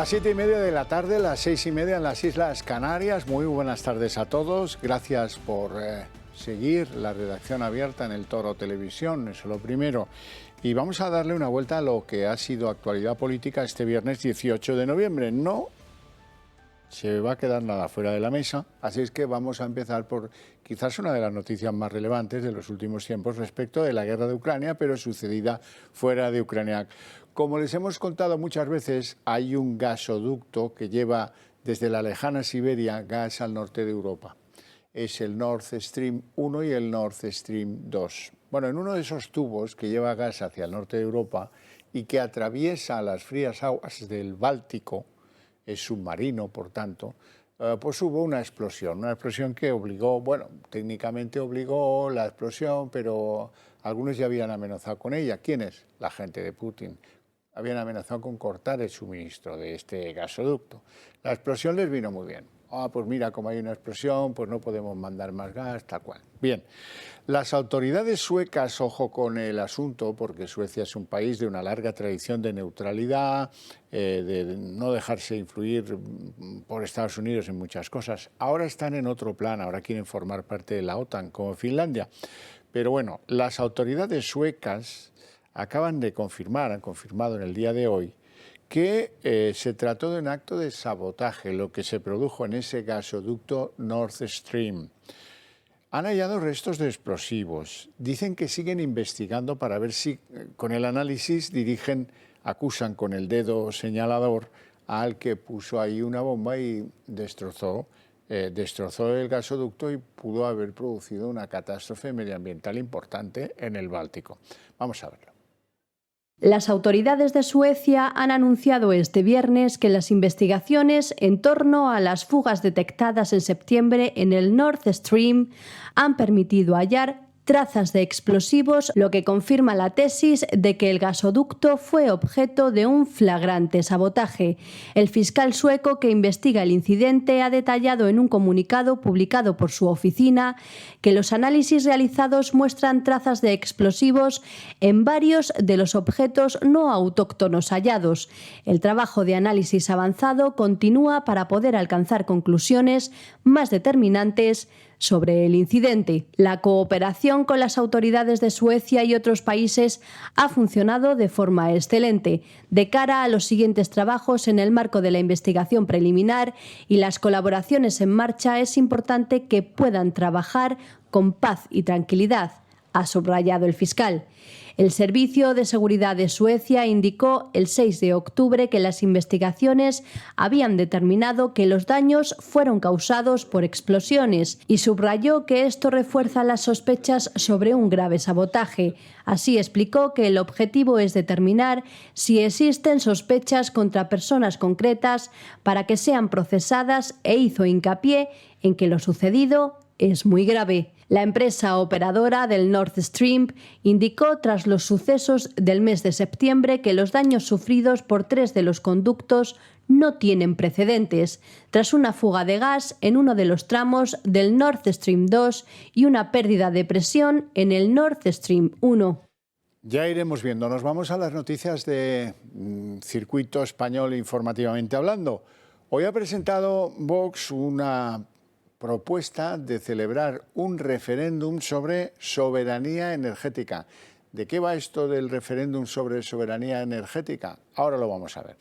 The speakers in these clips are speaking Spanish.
Las 7:30 de la tarde, las 6:30 en las Islas Canarias. Muy buenas tardes a todos. Gracias por seguir la redacción abierta en El Toro Televisión, eso es lo primero. Y vamos a darle una vuelta a lo que ha sido actualidad política este viernes 18 de noviembre. No se va a quedar nada fuera de la mesa, así es que vamos a empezar por quizás una de las noticias más relevantes de los últimos tiempos respecto de la guerra de Ucrania, pero sucedida fuera de Ucrania. Como les hemos contado muchas veces, hay un gasoducto que lleva desde la lejana Siberia gas al norte de Europa. Es el Nord Stream 1 y el Nord Stream 2. Bueno, en uno de esos tubos que lleva gas hacia el norte de Europa y que atraviesa las frías aguas del Báltico, es submarino, por tanto, pues hubo una explosión que obligó, bueno, técnicamente obligó la explosión, pero algunos ya habían amenazado con ella. ¿Quiénes? La gente de Putin. Habían amenazado con cortar el suministro de este gasoducto. La explosión les vino muy bien. Pues mira, como hay una explosión, pues no podemos mandar más gas, tal cual. Bien, las autoridades suecas, ojo con el asunto, porque Suecia es un país de una larga tradición de neutralidad, de no dejarse influir por Estados Unidos en muchas cosas. Ahora están en otro plan, ahora quieren formar parte de la OTAN, como Finlandia. Pero bueno, las autoridades suecas acaban de confirmar, han confirmado en el día de hoy, que se trató de un acto de sabotaje, lo que se produjo en ese gasoducto Nord Stream. Han hallado restos de explosivos. Dicen que siguen investigando para ver si con el análisis acusan con el dedo señalador al que puso ahí una bomba y destrozó el gasoducto y pudo haber producido una catástrofe medioambiental importante en el Báltico. Vamos a verlo. Las autoridades de Suecia han anunciado este viernes que las investigaciones en torno a las fugas detectadas en septiembre en el Nord Stream han permitido hallar trazas de explosivos, lo que confirma la tesis de que el gasoducto fue objeto de un flagrante sabotaje. El fiscal sueco que investiga el incidente ha detallado en un comunicado publicado por su oficina que los análisis realizados muestran trazas de explosivos en varios de los objetos no autóctonos hallados. El trabajo de análisis avanzado continúa para poder alcanzar conclusiones más determinantes sobre el incidente. La cooperación con las autoridades de Suecia y otros países ha funcionado de forma excelente. De cara a los siguientes trabajos en el marco de la investigación preliminar y las colaboraciones en marcha, es importante que puedan trabajar con paz y tranquilidad, ha subrayado el fiscal. El Servicio de Seguridad de Suecia indicó el 6 de octubre que las investigaciones habían determinado que los daños fueron causados por explosiones y subrayó que esto refuerza las sospechas sobre un grave sabotaje. Así explicó que el objetivo es determinar si existen sospechas contra personas concretas para que sean procesadas e hizo hincapié en que lo sucedido es muy grave. La empresa operadora del Nord Stream indicó tras los sucesos del mes de septiembre que los daños sufridos por 3 de los conductos no tienen precedentes, tras una fuga de gas en uno de los tramos del Nord Stream 2 y una pérdida de presión en el Nord Stream 1. Ya iremos viendo. Nos vamos a las noticias de circuito español informativamente hablando. Hoy ha presentado Vox una propuesta de celebrar un referéndum sobre soberanía energética. ¿De qué va esto del referéndum sobre soberanía energética? Ahora lo vamos a ver.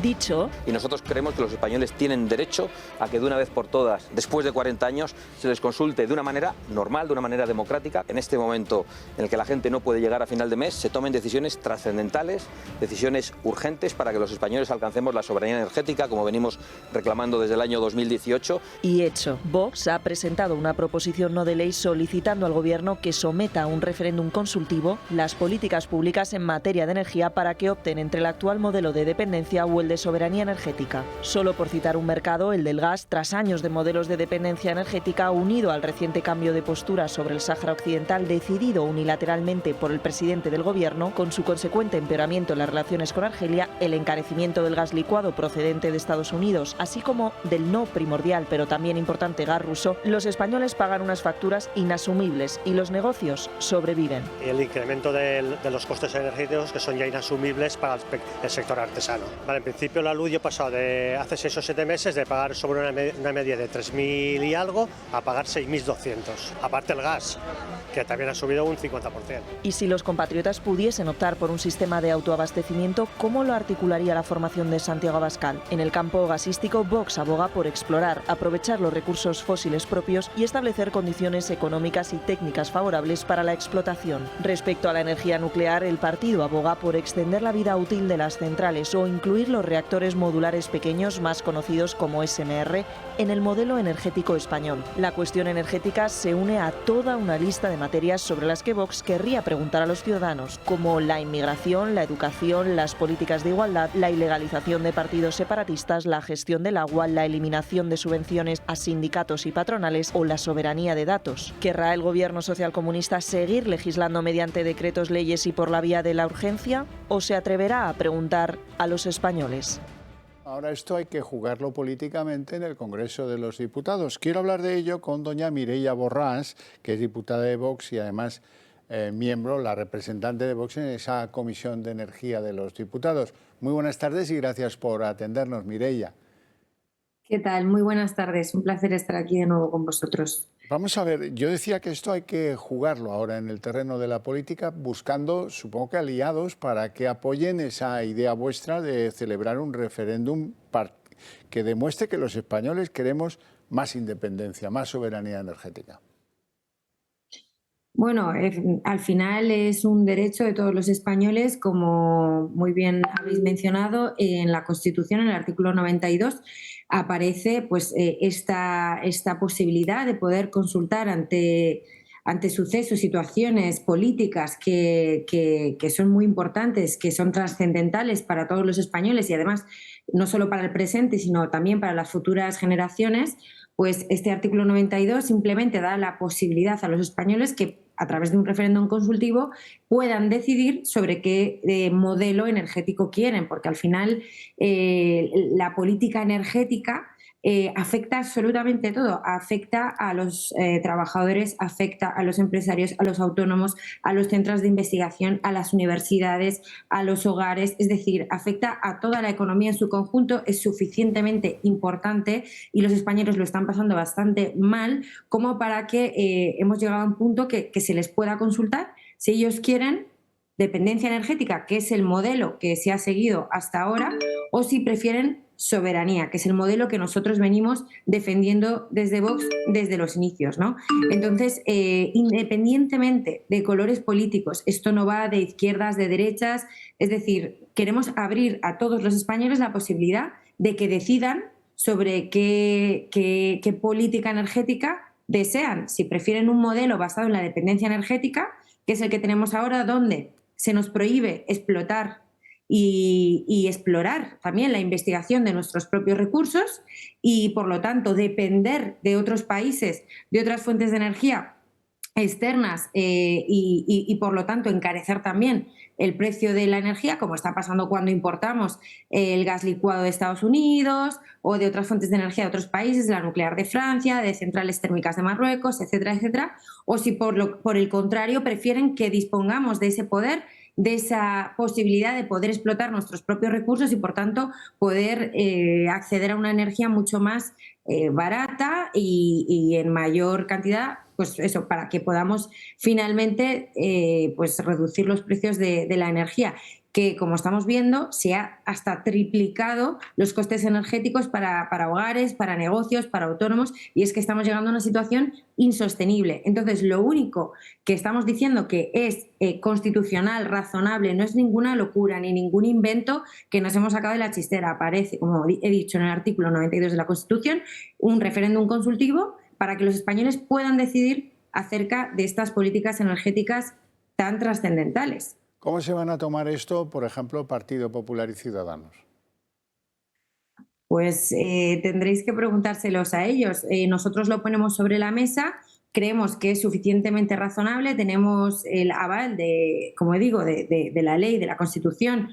Dicho. Y nosotros creemos que los españoles tienen derecho a que de una vez por todas, después de 40 años, se les consulte de una manera normal, de una manera democrática. En este momento en el que la gente no puede llegar a final de mes, se tomen decisiones trascendentales, decisiones urgentes para que los españoles alcancemos la soberanía energética, como venimos reclamando desde el año 2018. Y hecho, Vox ha presentado una proposición no de ley solicitando al Gobierno que someta a un referéndum consultivo las políticas públicas en materia de energía para que opten entre el actual modelo de dependencia u o el de soberanía energética. Solo por citar un mercado, el del gas, tras años de modelos de dependencia energética, unido al reciente cambio de postura sobre el Sáhara Occidental decidido unilateralmente por el presidente del gobierno, con su consecuente empeoramiento en las relaciones con Argelia, el encarecimiento del gas licuado procedente de Estados Unidos, así como del no primordial pero también importante gas ruso, los españoles pagan unas facturas inasumibles y los negocios sobreviven. El incremento de los costes energéticos que son ya inasumibles para el sector artesano. Vale, en principio la luz yo he pasado de hace 6 o 7 meses de pagar sobre una media de 3.000 y algo a pagar 6.200. Aparte el gas, que también ha subido un 50%. Y si los compatriotas pudiesen optar por un sistema de autoabastecimiento, ¿cómo lo articularía la formación de Santiago Abascal? En el campo gasístico, Vox aboga por explorar, aprovechar los recursos fósiles propios y establecer condiciones económicas y técnicas favorables para la explotación. Respecto a la energía nuclear, el partido aboga por extender la vida útil de las centrales o incluir los reactores modulares pequeños, más conocidos como SMR, en el modelo energético español. La cuestión energética se une a toda una lista de materias sobre las que Vox querría preguntar a los ciudadanos, como la inmigración, la educación, las políticas de igualdad, la ilegalización de partidos separatistas, la gestión del agua, la eliminación de subvenciones a sindicatos y patronales o la soberanía de datos. ¿Querrá el gobierno socialcomunista seguir legislando mediante decretos, leyes y por la vía de la urgencia? ¿O se atreverá a preguntar a los españoles? Ahora esto hay que jugarlo políticamente en el Congreso de los Diputados. Quiero hablar de ello con doña Mireia Borràs, que es diputada de Vox y además miembro, la representante de Vox en esa Comisión de Energía de los Diputados. Muy buenas tardes y gracias por atendernos, Mireia. ¿Qué tal? Muy buenas tardes. Un placer estar aquí de nuevo con vosotros. Vamos a ver, yo decía que esto hay que jugarlo ahora en el terreno de la política, buscando, supongo que aliados, para que apoyen esa idea vuestra de celebrar un referéndum que demuestre que los españoles queremos más independencia, más soberanía energética. Bueno, al final es un derecho de todos los españoles, como muy bien habéis mencionado, en la Constitución, en el artículo 92, aparece pues esta posibilidad de poder consultar ante sucesos, situaciones políticas que son muy importantes, que son trascendentales para todos los españoles y además no solo para el presente, sino también para las futuras generaciones, pues este artículo 92 simplemente da la posibilidad a los españoles que a través de un referéndum consultivo puedan decidir sobre qué modelo energético quieren, porque al final la política energética afecta absolutamente todo, afecta a los trabajadores, afecta a los empresarios, a los autónomos, a los centros de investigación, a las universidades, a los hogares, es decir, afecta a toda la economía en su conjunto, es suficientemente importante y los españoles lo están pasando bastante mal como para que hemos llegado a un punto que se les pueda consultar si ellos quieren dependencia energética, que es el modelo que se ha seguido hasta ahora, o si prefieren soberanía, que es el modelo que nosotros venimos defendiendo desde Vox desde los inicios, ¿no? Entonces, independientemente de colores políticos, esto no va de izquierdas, de derechas, es decir, queremos abrir a todos los españoles la posibilidad de que decidan sobre qué política energética desean, si prefieren un modelo basado en la dependencia energética, que es el que tenemos ahora, donde se nos prohíbe explotar y explorar también la investigación de nuestros propios recursos y, por lo tanto, depender de otros países, de otras fuentes de energía externas y, por lo tanto, encarecer también el precio de la energía, como está pasando cuando importamos el gas licuado de Estados Unidos o de otras fuentes de energía de otros países, de la nuclear de Francia, de centrales térmicas de Marruecos, etcétera, etcétera, o si por el contrario prefieren que dispongamos de ese poder, de esa posibilidad de poder explotar nuestros propios recursos y, por tanto, poder acceder a una energía mucho más barata y en mayor cantidad, pues eso, para que podamos finalmente pues reducir los precios de la energía, que, como estamos viendo, se ha hasta triplicado los costes energéticos para hogares, para negocios, para autónomos, y es que estamos llegando a una situación insostenible. Entonces, lo único que estamos diciendo que es constitucional, razonable, no es ninguna locura ni ningún invento que nos hemos sacado de la chistera. Aparece, como he dicho en el artículo 92 de la Constitución, un referéndum consultivo para que los españoles puedan decidir acerca de estas políticas energéticas tan trascendentales. ¿Cómo se van a tomar esto, por ejemplo, Partido Popular y Ciudadanos? pues tendréis que preguntárselos a ellos. Nosotros lo ponemos sobre la mesa. Creemos que es suficientemente razonable, tenemos el aval como digo, de la ley, de la Constitución,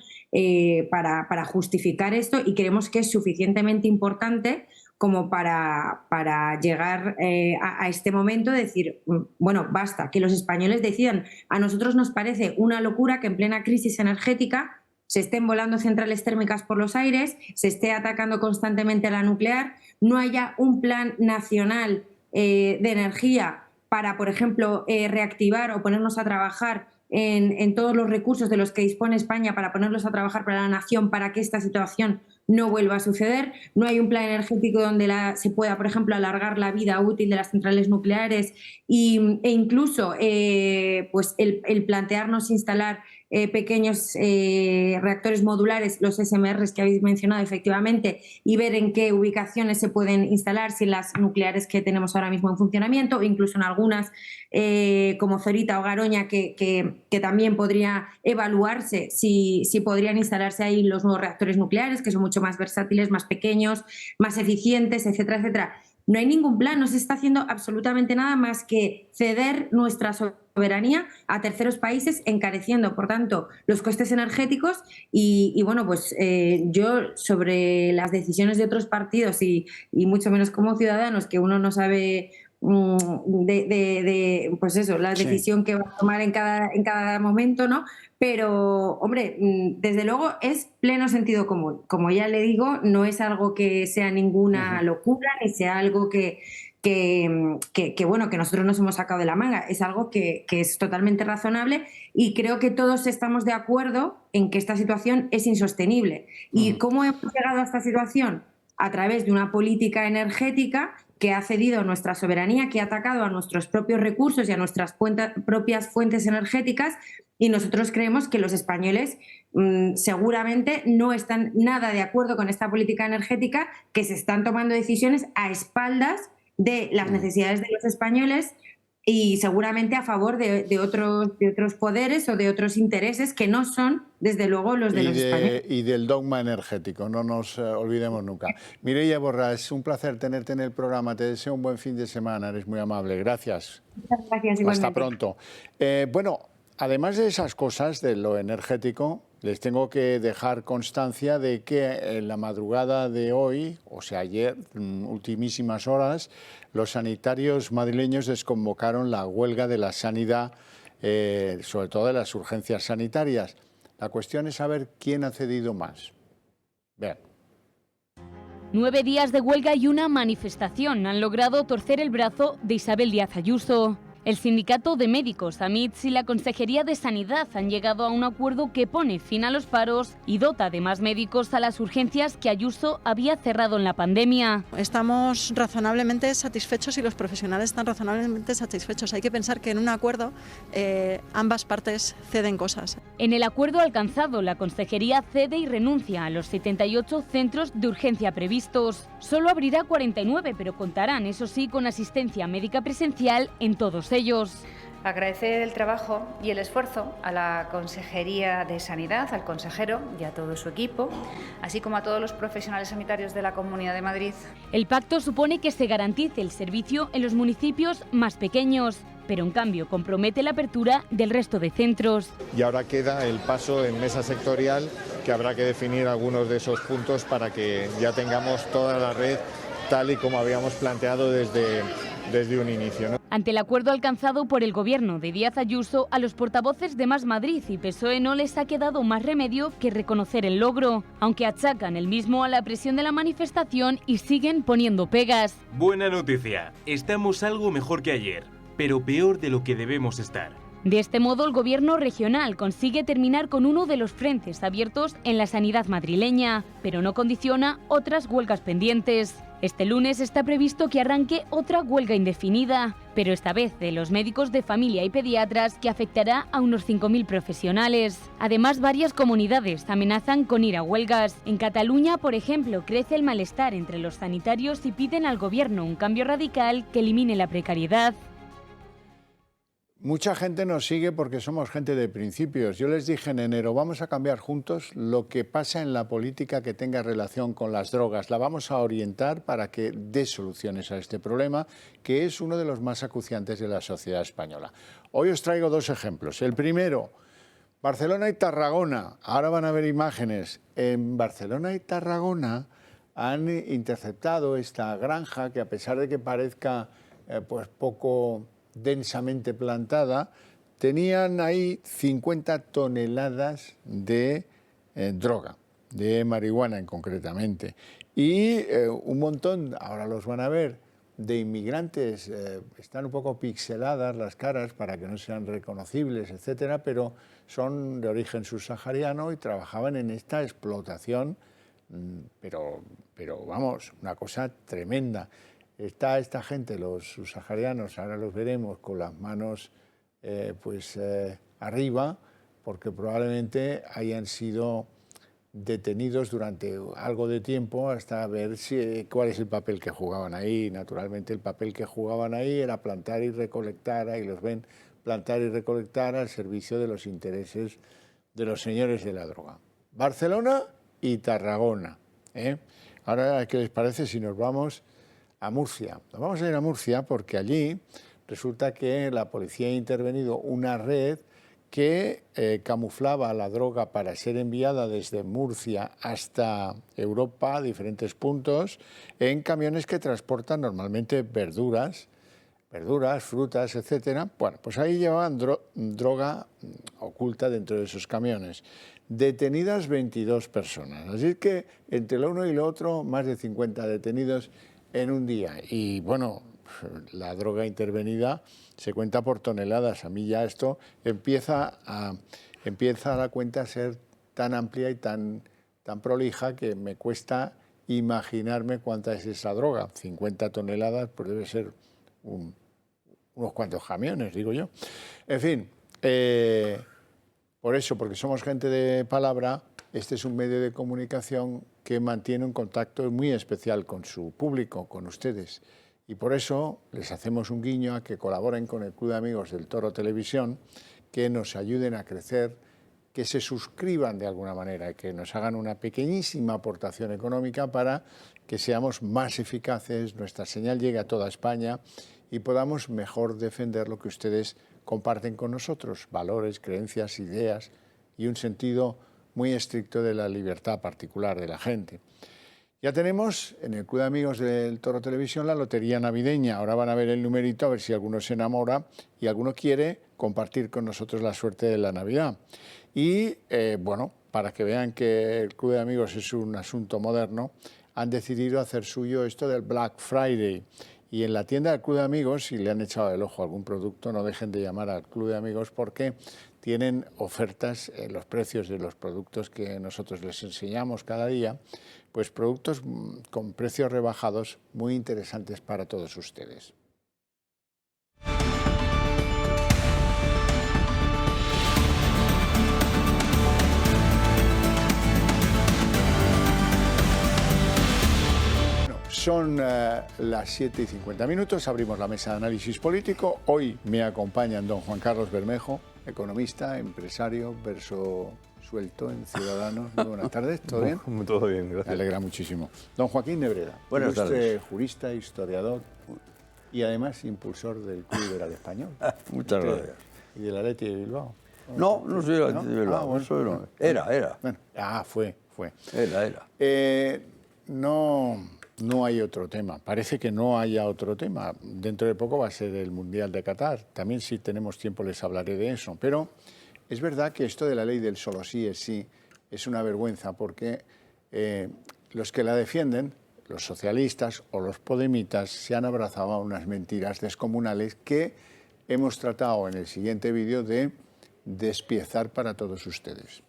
para justificar esto, y creemos que es suficientemente importante como para llegar a este momento de decir, bueno, basta, que los españoles decidan. A nosotros nos parece una locura que en plena crisis energética se estén volando centrales térmicas por los aires, se esté atacando constantemente a la nuclear, no haya un plan nacional de energía para, por ejemplo, reactivar o ponernos a trabajar en todos los recursos de los que dispone España para ponerlos a trabajar para la nación, para que esta situación no vuelva a suceder. No hay un plan energético donde se pueda, por ejemplo, alargar la vida útil de las centrales nucleares e incluso pues el plantearnos instalar pequeños reactores modulares, los SMRs que habéis mencionado efectivamente, y ver en qué ubicaciones se pueden instalar, si en las nucleares que tenemos ahora mismo en funcionamiento, o incluso en algunas como Zorita o Garoña, que también podría evaluarse si podrían instalarse ahí los nuevos reactores nucleares, que son mucho más versátiles, más pequeños, más eficientes, etcétera, etcétera. No hay ningún plan, no se está haciendo absolutamente nada más que ceder nuestra soberanía a terceros países, encareciendo, por tanto, los costes energéticos. Y bueno, pues yo sobre las decisiones de otros partidos y mucho menos como ciudadanos, que uno no sabe pues eso, la decisión que va a tomar en cada momento, ¿no? Pero, hombre, desde luego es pleno sentido común. Como ya le digo, no es algo que sea ninguna locura, ni sea algo que bueno, que nosotros nos hemos sacado de la manga. Es algo que es totalmente razonable, y creo que todos estamos de acuerdo en que esta situación es insostenible. ¿Y cómo hemos llegado a esta situación? A través de una política energética que ha cedido nuestra soberanía, que ha atacado a nuestros propios recursos y a nuestras propias fuentes energéticas, y nosotros creemos que los españoles seguramente no están nada de acuerdo con esta política energética, que se están tomando decisiones a espaldas de las necesidades de los españoles y seguramente a favor de otros poderes o de otros intereses que no son, desde luego, los de los españoles. Y del dogma energético, no nos olvidemos nunca. Mireia Borràs, es un placer tenerte en el programa. Te deseo un buen fin de semana, eres muy amable. Gracias. Muchas gracias, igualmente. Hasta pronto. Bueno, además de esas cosas, de lo energético, les tengo que dejar constancia de que en la madrugada de hoy, o sea ayer, ultimísimas horas, los sanitarios madrileños desconvocaron la huelga de la sanidad, sobre todo de las urgencias sanitarias. La cuestión es saber quién ha cedido más. Vean. 9 días de huelga y una manifestación han logrado torcer el brazo de Isabel Díaz Ayuso. El sindicato de médicos, AMITS, y la Consejería de Sanidad han llegado a un acuerdo que pone fin a los paros y dota de más médicos a las urgencias que Ayuso había cerrado en la pandemia. Estamos razonablemente satisfechos y los profesionales están razonablemente satisfechos. Hay que pensar que en un acuerdo ambas partes ceden cosas. En el acuerdo alcanzado, la Consejería cede y renuncia a los 78 centros de urgencia previstos. Solo abrirá 49, pero contarán, eso sí, con asistencia médica presencial en todos ellos. Agradecer el trabajo y el esfuerzo a la Consejería de Sanidad, al consejero y a todo su equipo, así como a todos los profesionales sanitarios de la Comunidad de Madrid. El pacto supone que se garantice el servicio en los municipios más pequeños, pero en cambio compromete la apertura del resto de centros. Y ahora queda el paso en mesa sectorial, que habrá que definir algunos de esos puntos para que ya tengamos toda la red tal y como habíamos planteado desde un inicio, ¿no? Ante el acuerdo alcanzado por el gobierno de Díaz Ayuso, a los portavoces de Más Madrid y PSOE no les ha quedado más remedio que reconocer el logro, aunque achacan el mismo a la presión de la manifestación y siguen poniendo pegas. Buena noticia, estamos algo mejor que ayer, pero peor de lo que debemos estar. De este modo, el gobierno regional consigue terminar con uno de los frentes abiertos en la sanidad madrileña, pero no condiciona otras huelgas pendientes. Este lunes está previsto que arranque otra huelga indefinida, pero esta vez de los médicos de familia y pediatras, que afectará a unos 5.000 profesionales. Además, varias comunidades amenazan con ir a huelgas. En Cataluña, por ejemplo, crece el malestar entre los sanitarios y piden al gobierno un cambio radical que elimine la precariedad. Mucha gente nos sigue porque somos gente de principios. Yo les dije en enero, vamos a cambiar juntos lo que pasa en la política que tenga relación con las drogas. La vamos a orientar para que dé soluciones a este problema, que es uno de los más acuciantes de la sociedad española. Hoy os traigo 2 ejemplos. El primero, Barcelona y Tarragona. Ahora van a ver imágenes. En Barcelona y Tarragona han interceptado esta granja que, a pesar de que parezca pues poco densamente plantada, tenían ahí 50 toneladas de droga, de marihuana concretamente, y un montón, ahora los van a ver, de inmigrantes. Están un poco pixeladas las caras para que no sean reconocibles, etcétera, pero son de origen subsahariano y trabajaban en esta explotación, pero vamos, una cosa tremenda. Está esta gente, los subsaharianos, ahora los veremos con las manos arriba, porque probablemente hayan sido detenidos durante algo de tiempo hasta ver cuál es el papel que jugaban ahí. Naturalmente el papel que jugaban ahí era plantar y recolectar, ahí los ven, plantar y recolectar al servicio de los intereses de los señores de la droga. Barcelona y Tarragona. Ahora, ¿qué les parece si nos vamos a Murcia? Nos vamos a ir a Murcia porque allí resulta que la policía ha intervenido una red que camuflaba la droga para ser enviada desde Murcia hasta Europa, a diferentes puntos, en camiones que transportan normalmente verduras, frutas, etcétera. Bueno, pues ahí llevaban droga oculta dentro de esos camiones. Detenidas 22 personas. Así que entre lo uno y lo otro, más de 50 detenidos en un día. Y bueno, la droga intervenida se cuenta por toneladas. A mí ya esto empieza a la cuenta a ser tan amplia y tan prolija que me cuesta imaginarme cuánta es esa droga. 50 toneladas, pues debe ser unos cuantos camiones, digo yo. En fin, por eso, porque somos gente de palabra, este es un medio de comunicación que mantiene un contacto muy especial con su público, con ustedes. Y por eso les hacemos un guiño a que colaboren con el Club de Amigos del Toro Televisión, que nos ayuden a crecer, que se suscriban de alguna manera, que nos hagan una pequeñísima aportación económica para que seamos más eficaces, nuestra señal llegue a toda España y podamos mejor defender lo que ustedes comparten con nosotros, valores, creencias, ideas y un sentido muy estricto de la libertad particular de la gente. Ya tenemos en el Club de Amigos del Toro Televisión la lotería navideña. Ahora van a ver el numerito a ver si alguno se enamora y alguno quiere compartir con nosotros la suerte de la Navidad. Y bueno, para que vean que el Club de Amigos es un asunto moderno, han decidido hacer suyo esto del Black Friday. Y en la tienda del Club de Amigos, si le han echado el ojo a algún producto, no dejen de llamar al Club de Amigos porque tienen ofertas en los precios de los productos que nosotros les enseñamos cada día, pues productos con precios rebajados muy interesantes para todos ustedes. Son las 7:50, abrimos la mesa de análisis político. Hoy me acompañan don Juan Carlos Bermejo, economista, empresario, verso suelto en Ciudadanos. Muy buenas tardes, ¿todo bien? Todo bien, gracias. Me alegra muchísimo. Don Joaquín Nebreda, buenas tardes. Jurista, historiador y además impulsor del Club Liberal Español. Muchas gracias. ¿Y del Athletic de Bilbao? No soy del Athletic de Bilbao. Bueno. Eso no. Era. Bueno, fue. Era. No hay otro tema. Parece que no haya otro tema. Dentro de poco va a ser el Mundial de Qatar. También, si tenemos tiempo, les hablaré de eso. Pero es verdad que esto de la ley del solo sí es sí es una vergüenza porque los que la defienden, los socialistas o los podemitas, se han abrazado a unas mentiras descomunales que hemos tratado en el siguiente vídeo de despiezar para todos ustedes.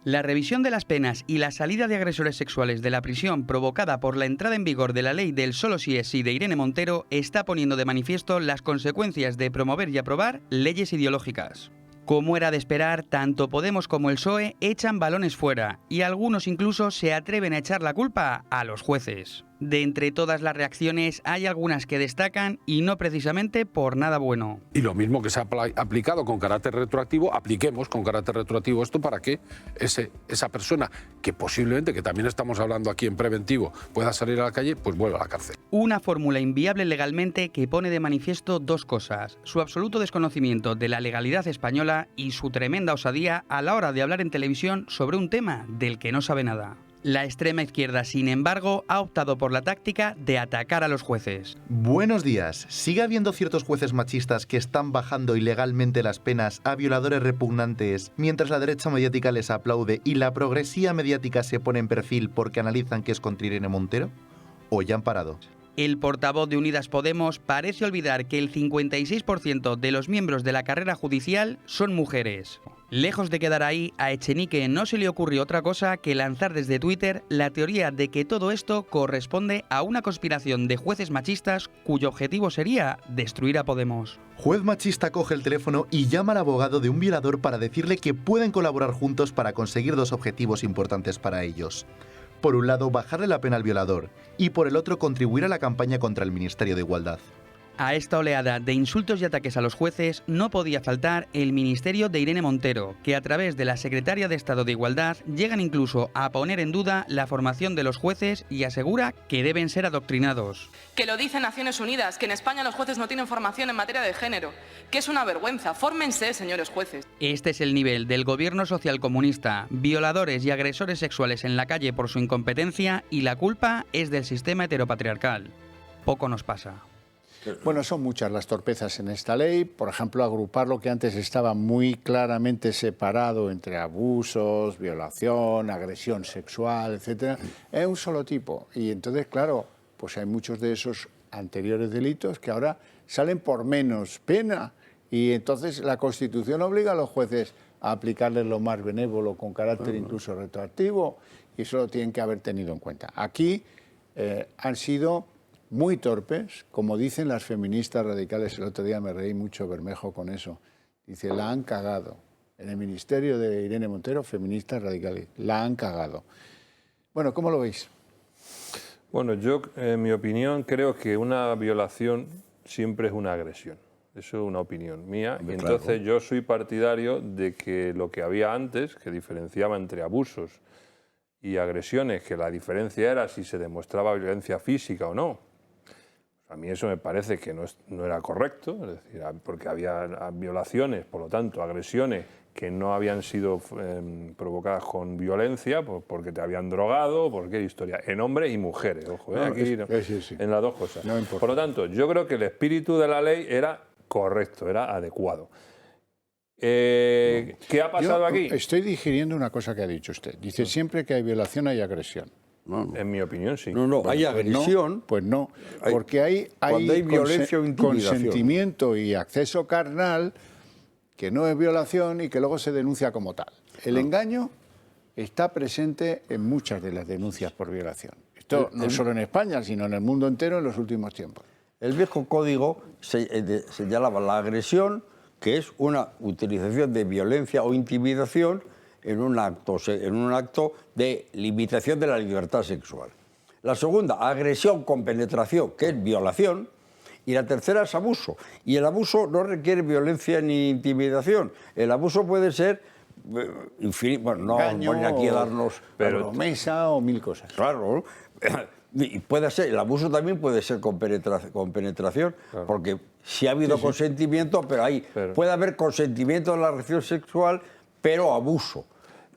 La revisión de las penas y la salida de agresores sexuales de la prisión provocada por la entrada en vigor de la ley del solo sí es sí de Irene Montero está poniendo de manifiesto las consecuencias de promover y aprobar leyes ideológicas. Como era de esperar, tanto Podemos como el PSOE echan balones fuera y algunos incluso se atreven a echar la culpa a los jueces. De entre todas las reacciones hay algunas que destacan y no precisamente por nada bueno. Y lo mismo que se ha aplicado con carácter retroactivo, apliquemos con carácter retroactivo esto para que esa persona que posiblemente, que también estamos hablando aquí en preventivo, pueda salir a la calle, pues vuelva a la cárcel. Una fórmula inviable legalmente que pone de manifiesto dos cosas: su absoluto desconocimiento de la legalidad española y su tremenda osadía a la hora de hablar en televisión sobre un tema del que no sabe nada. La extrema izquierda, sin embargo, ha optado por la táctica de atacar a los jueces. Buenos días. ¿Sigue habiendo ciertos jueces machistas que están bajando ilegalmente las penas a violadores repugnantes, mientras la derecha mediática les aplaude y la progresía mediática se pone en perfil porque analizan que es contra Irene Montero? ¿O ya han parado? El portavoz de Unidas Podemos parece olvidar que el 56% de los miembros de la carrera judicial son mujeres. Lejos de quedar ahí, a Echenique no se le ocurrió otra cosa que lanzar desde Twitter la teoría de que todo esto corresponde a una conspiración de jueces machistas cuyo objetivo sería destruir a Podemos. Juez machista coge el teléfono y llama al abogado de un violador para decirle que pueden colaborar juntos para conseguir dos objetivos importantes para ellos. Por un lado, bajarle la pena al violador y por el otro, contribuir a la campaña contra el Ministerio de Igualdad. A esta oleada de insultos y ataques a los jueces no podía faltar el ministerio de Irene Montero, que a través de la secretaria de Estado de Igualdad llegan incluso a poner en duda la formación de los jueces y asegura que deben ser adoctrinados. Que lo dice Naciones Unidas, que en España los jueces no tienen formación en materia de género, que es una vergüenza. Fórmense, señores jueces. Este es el nivel del gobierno socialcomunista, violadores y agresores sexuales en la calle por su incompetencia y la culpa es del sistema heteropatriarcal. Poco nos pasa. Bueno, son muchas las torpezas en esta ley. Por ejemplo, agrupar lo que antes estaba muy claramente separado entre abusos, violación, agresión sexual, etcétera, es un solo tipo. Y entonces, claro, pues hay muchos de esos anteriores delitos que ahora salen por menos pena. Y entonces la Constitución obliga a los jueces a aplicarles lo más benévolo, con carácter incluso retroactivo, y eso lo tienen que haber tenido en cuenta. Aquí han sido muy torpes, como dicen las feministas radicales. El otro día me reí mucho, Bermejo, con eso. Dice, la han cagado. En el ministerio de Irene Montero, feministas radicales, la han cagado. Bueno, ¿cómo lo veis? Bueno, yo, en mi opinión, creo que una violación siempre es una agresión. Eso es una opinión mía. Y entonces yo soy partidario de que lo que había antes, que diferenciaba entre abusos y agresiones, que la diferencia era si se demostraba violencia física o no. A mí eso me parece que no era correcto, es decir, porque había violaciones, por lo tanto, agresiones que no habían sido provocadas con violencia, porque te habían drogado, porque historia, en hombres y mujeres, ojo, aquí sí. En las dos cosas. No importa. Por lo tanto, yo creo que el espíritu de la ley era correcto, era adecuado. ¿Qué ha pasado aquí? Estoy digiriendo una cosa que ha dicho usted. Dice, siempre que hay violación hay agresión. En mi opinión, sí. No, hay agresión. Pues no, porque hay violencia o intimidación. Consentimiento y acceso carnal que no es violación y que luego se denuncia como tal. El engaño está presente en muchas de las denuncias por violación. Esto no solo en España, sino en el mundo entero en los últimos tiempos. El viejo código señalaba la agresión, que es una utilización de violencia o intimidación en un acto de limitación de la libertad sexual. La segunda, agresión con penetración, que es violación. Y la tercera es abuso. Y el abuso no requiere violencia ni intimidación. El abuso puede ser infinito. Bueno, no vamos aquí a darnos promesa o mil cosas. Claro. Y puede ser, el abuso también puede ser con penetración, claro. Porque si ha habido consentimiento, pero puede haber consentimiento en la relación sexual, pero abuso.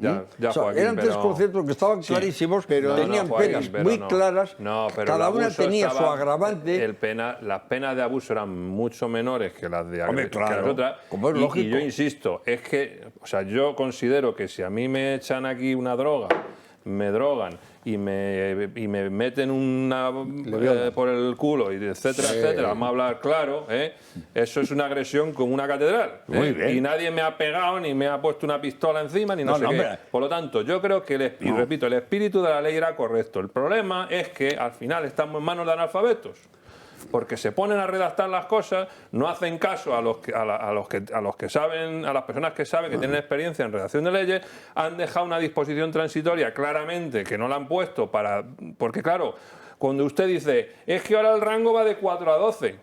Joaquín, eran tres conceptos que estaban clarísimos, pero tenían penas muy claras, cada una tenía su agravante. Las penas de abuso eran mucho menores que las de agresión, que las otras. Como es lógico. Y yo insisto, es que, yo considero que si a mí me echan aquí una droga, me drogan y me meten una por el culo, y etcétera, vamos a hablar claro, eso es una agresión como una catedral. Muy bien. Y nadie me ha pegado, ni me ha puesto una pistola encima, ni no sé qué. Por lo tanto, yo creo que, y repito, el espíritu de la ley era correcto. El problema es que al final estamos en manos de analfabetos. Porque se ponen a redactar las cosas, no hacen caso a los que saben, a las personas que saben, que tienen experiencia en redacción de leyes, han dejado una disposición transitoria claramente que no la han puesto porque claro, Cuando usted dice, es que ahora el rango va de 4 a 12.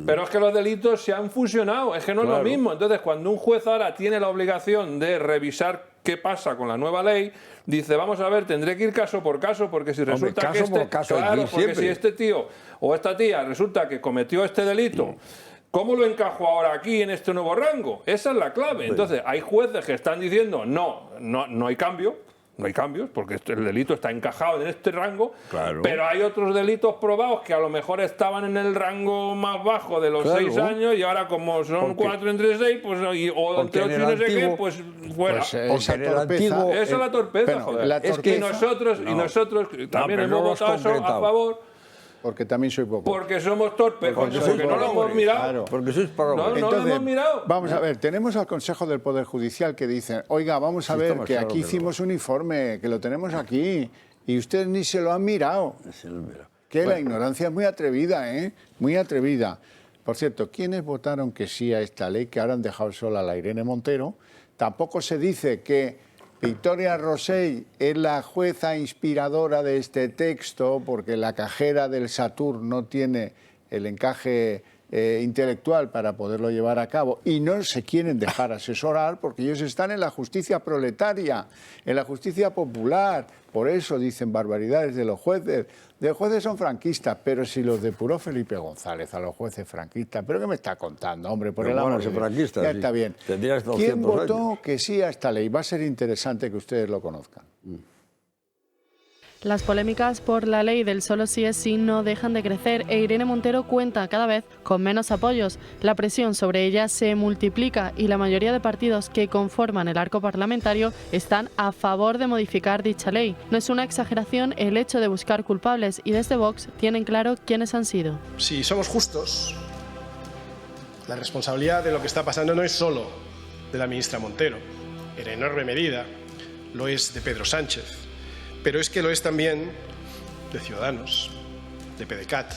Pero es que los delitos se han fusionado, es que no es lo mismo. Entonces, cuando un juez ahora tiene la obligación de revisar qué pasa con la nueva ley, dice, vamos a ver, tendré que ir caso por caso, porque si resulta que si este tío o esta tía resulta que cometió este delito, ¿cómo lo encajo ahora aquí en este nuevo rango? Esa es la clave. Entonces, hay jueces que están diciendo, no hay cambio. No hay cambios, porque el delito está encajado en este rango, pero hay otros delitos probados que a lo mejor estaban en el rango más bajo de los 6 años y ahora como son 4 entre 6, pues, o entre 8 y no sé qué, pues fuera. Pues esa es la torpeza, joder. Es que nosotros también hemos votado eso a favor. Porque también soy poco. Porque somos torpes, porque no lo hemos mirado. Claro. Porque sois pagos. No lo hemos mirado. Vamos a ver, tenemos al Consejo del Poder Judicial que dice, oiga, vamos a ver, que aquí hicimos un informe, que lo tenemos aquí, y ustedes ni se lo han mirado. Que la ignorancia es muy atrevida, ¿eh? Muy atrevida. Por cierto, ¿quiénes votaron que sí a esta ley, que ahora han dejado sola a la Irene Montero? Tampoco se dice que Victoria Rosell es la jueza inspiradora de este texto porque la cajera del Satur no tiene el encaje intelectual para poderlo llevar a cabo y no se quieren dejar asesorar porque ellos están en la justicia proletaria, en la justicia popular. Por eso dicen barbaridades de los jueces. Los jueces son franquistas, pero si los depuró Felipe González a los jueces franquistas, ¿pero qué me está contando, hombre? Por el amor de Dios. Ya está bien. ¿Quién votó que sí a esta ley? Va a ser interesante que ustedes lo conozcan. Las polémicas por la ley del solo sí es sí no dejan de crecer e Irene Montero cuenta cada vez con menos apoyos. La presión sobre ella se multiplica y la mayoría de partidos que conforman el arco parlamentario están a favor de modificar dicha ley. No es una exageración el hecho de buscar culpables y desde Vox tienen claro quiénes han sido. Si somos justos, la responsabilidad de lo que está pasando no es solo de la ministra Montero, en enorme medida lo es de Pedro Sánchez. Pero es que lo es también de Ciudadanos, de PDeCAT,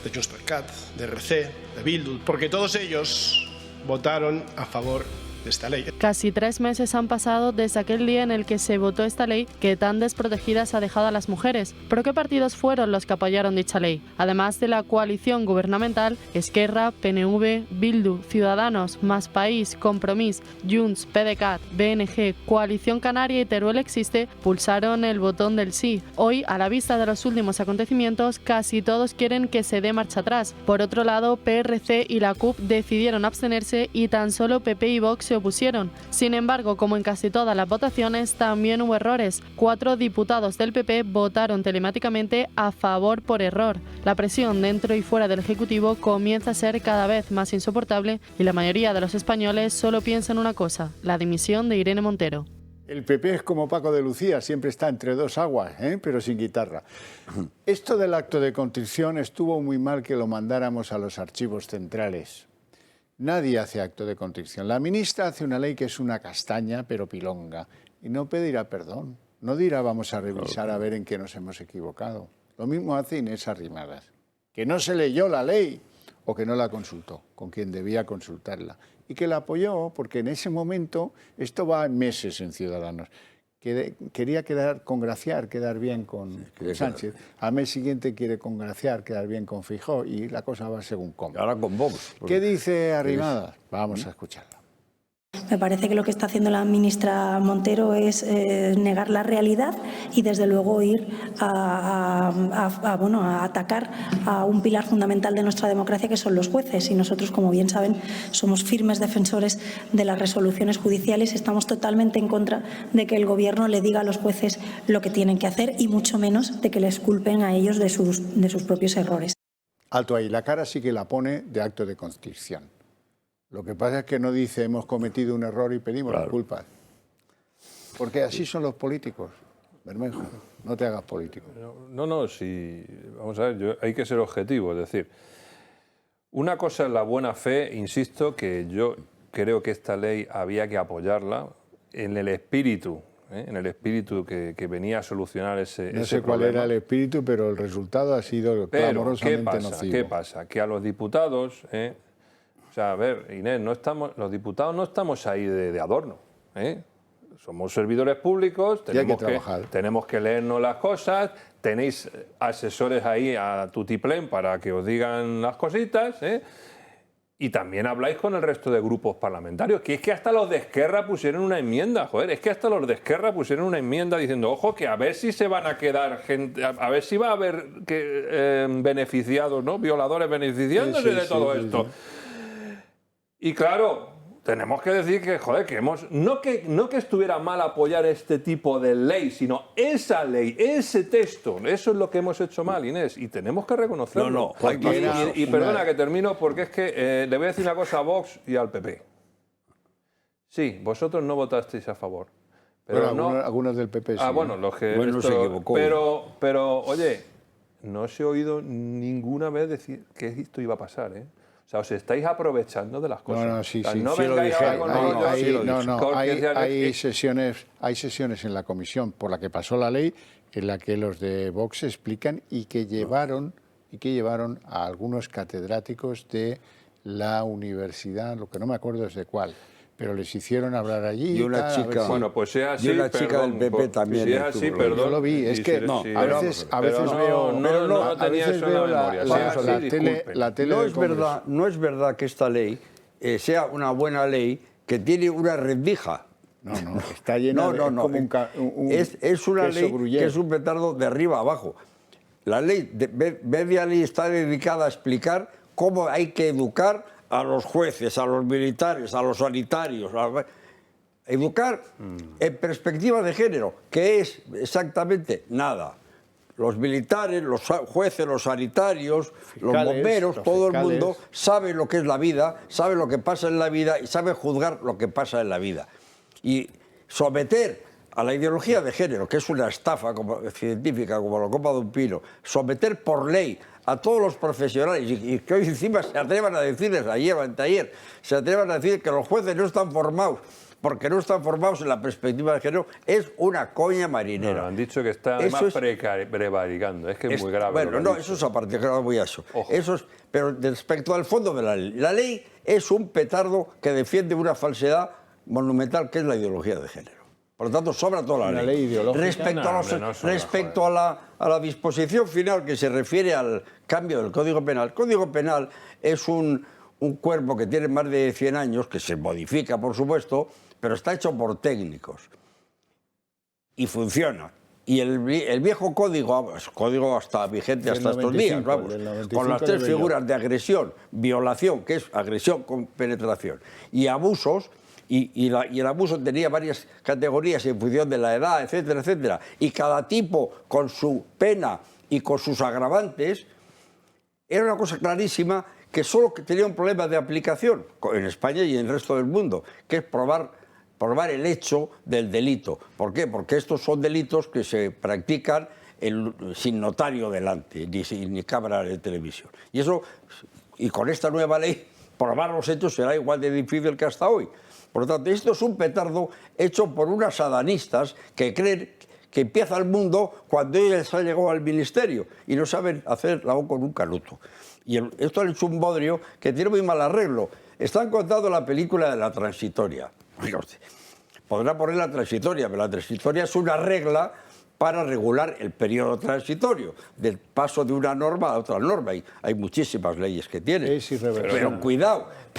de Junts per Cat, de RC, de Bildu, porque todos ellos votaron a favor de esta ley. Casi 3 meses han pasado desde aquel día en el que se votó esta ley que tan desprotegidas ha dejado a las mujeres. ¿Pero qué partidos fueron los que apoyaron dicha ley? Además de la coalición gubernamental, Esquerra, PNV, Bildu, Ciudadanos, Más País, Compromís, Junts, PDeCAT, BNG, Coalición Canaria y Teruel Existe pulsaron el botón del sí. Hoy, a la vista de los últimos acontecimientos, casi todos quieren que se dé marcha atrás. Por otro lado, PRC y la CUP decidieron abstenerse y tan solo PP y Vox se opusieron. Sin embargo, como en casi todas las votaciones, también hubo errores. 4 diputados del PP votaron telemáticamente a favor por error. La presión dentro y fuera del Ejecutivo comienza a ser cada vez más insoportable y la mayoría de los españoles solo piensan una cosa, la dimisión de Irene Montero. El PP es como Paco de Lucía, siempre está entre dos aguas, pero sin guitarra. Esto del acto de contrición estuvo muy mal que lo mandáramos a los archivos centrales. Nadie hace acto de contrición. La ministra hace una ley que es una castaña, pero pilonga, y no pedirá perdón. No dirá vamos a revisar a ver en qué nos hemos equivocado. Lo mismo hace Inés Arrimadas, que no se leyó la ley o que no la consultó con quien debía consultarla y que la apoyó porque en ese momento, esto va en meses en Ciudadanos, quería quedar bien con Sánchez. Al mes siguiente quiere quedar bien con Feijóo y la cosa va según cómo. Ahora con Vox. ¿Qué dice Arrimadas? Vamos a escucharla. Me parece que lo que está haciendo la ministra Montero es negar la realidad y desde luego ir a atacar a un pilar fundamental de nuestra democracia que son los jueces y nosotros, como bien saben, somos firmes defensores de las resoluciones judiciales y estamos totalmente en contra de que el gobierno le diga a los jueces lo que tienen que hacer y mucho menos de que les culpen a ellos de sus propios errores. Alto ahí, la cara sí que la pone de acto de contrición. Lo que pasa es que no dice hemos cometido un error y pedimos las culpas. Porque así son los políticos. Bermejo, no te hagas político. No, sí. Vamos a ver, hay que ser objetivo. Es decir, una cosa es la buena fe, insisto, que yo creo que esta ley había que apoyarla en el espíritu. En el espíritu que venía a solucionar ese problema. No sé cuál era el espíritu, pero el resultado ha sido clamorosamente nocivo. ¿Qué pasa? Que a los diputados... O sea, a ver, Inés, los diputados no estamos ahí de adorno. Somos servidores públicos, tenemos que leernos las cosas, tenéis asesores ahí a tutiplén para que os digan las cositas, y también habláis con el resto de grupos parlamentarios, que es que hasta los de Esquerra pusieron una enmienda, joder, es que hasta los de Esquerra pusieron una enmienda diciendo, ojo, que a ver si se van a quedar gente, a ver si va a haber beneficiados, ¿no? Violadores beneficiándose de todo esto. Y claro, tenemos que decir que, joder, que no que estuviera mal apoyar este tipo de ley, sino esa ley, ese texto, eso es lo que hemos hecho mal, Inés, y tenemos que reconocerlo. Y perdona que termino, porque es que le voy a decir una cosa a Vox y al PP. Sí, vosotros no votasteis a favor. Pero bueno, algunos del PP sí. Bueno, los que... Bueno, se equivocó. Pero, oye, no os he oído ninguna vez decir que esto iba a pasar, ¿eh? O sea, os estáis aprovechando de las cosas. No, sí, o sea, sí. No sí vengáis ahora con hay sesiones en la comisión por la que pasó la ley en la que los de Vox explican y que llevaron a algunos catedráticos de la universidad, lo que no me acuerdo es de cuál, pero les hicieron hablar allí. Y una chica, bueno, pues sea así, y una chica del PP también. Si es así, perdón. Yo lo vi, es que a veces veo la tele. No es verdad que esta ley sea una buena ley que tiene una rendija. No, está llena de como es una ley que es un petardo de arriba a abajo. La ley, media ley está dedicada a explicar cómo hay que educar a los jueces, a los militares, a los sanitarios. Educar en perspectiva de género, que es exactamente nada. Los militares, los jueces, los sanitarios, los bomberos, todo el mundo sabe lo que es la vida, sabe lo que pasa en la vida y sabe juzgar lo que pasa en la vida. Y someter a la ideología de género, que es una estafa científica como la copa de un pino, someter por ley a todos los profesionales y que hoy encima se atrevan a decirles, ayer o anteayer, se atrevan a decir que los jueces no están formados, porque no están formados en la perspectiva de género, es una coña marinera. No, han dicho que está además prevaricando, es que es muy grave. Bueno, no, eso es aparte, que no voy a eso. Pero respecto al fondo de la ley es un petardo que defiende una falsedad monumental que es la ideología de género. Por lo tanto, sobra toda la ley. Respecto a la disposición final que se refiere al cambio del Código Penal, el Código Penal es un cuerpo que tiene más de 100 años, que se modifica, por supuesto, pero está hecho por técnicos y funciona. Y el viejo código hasta vigente hasta estos días, vamos, con las tres figuras de agresión, violación, que es agresión con penetración, y abusos. Y el abuso tenía varias categorías en función de la edad, etcétera, etcétera. Y cada tipo, con su pena y con sus agravantes, era una cosa clarísima que solo tenía un problema de aplicación en España y en el resto del mundo, que es probar el hecho del delito. ¿Por qué? Porque estos son delitos que se practican sin notario delante, ni cámara de televisión. Y con esta nueva ley, probar los hechos será igual de difícil que hasta hoy. Por lo tanto, esto es un petardo hecho por unas sadanistas que creen que empieza el mundo cuando ellos han llegado al ministerio y no saben hacer la O con un canuto. Y esto ha hecho un bodrio que tiene muy mal arreglo. Están contando la película de la transitoria. Podrá poner la transitoria, pero la transitoria es una regla para regular el periodo transitorio, del paso de una norma a otra norma. Y hay muchísimas leyes que tienen. Es irreversible.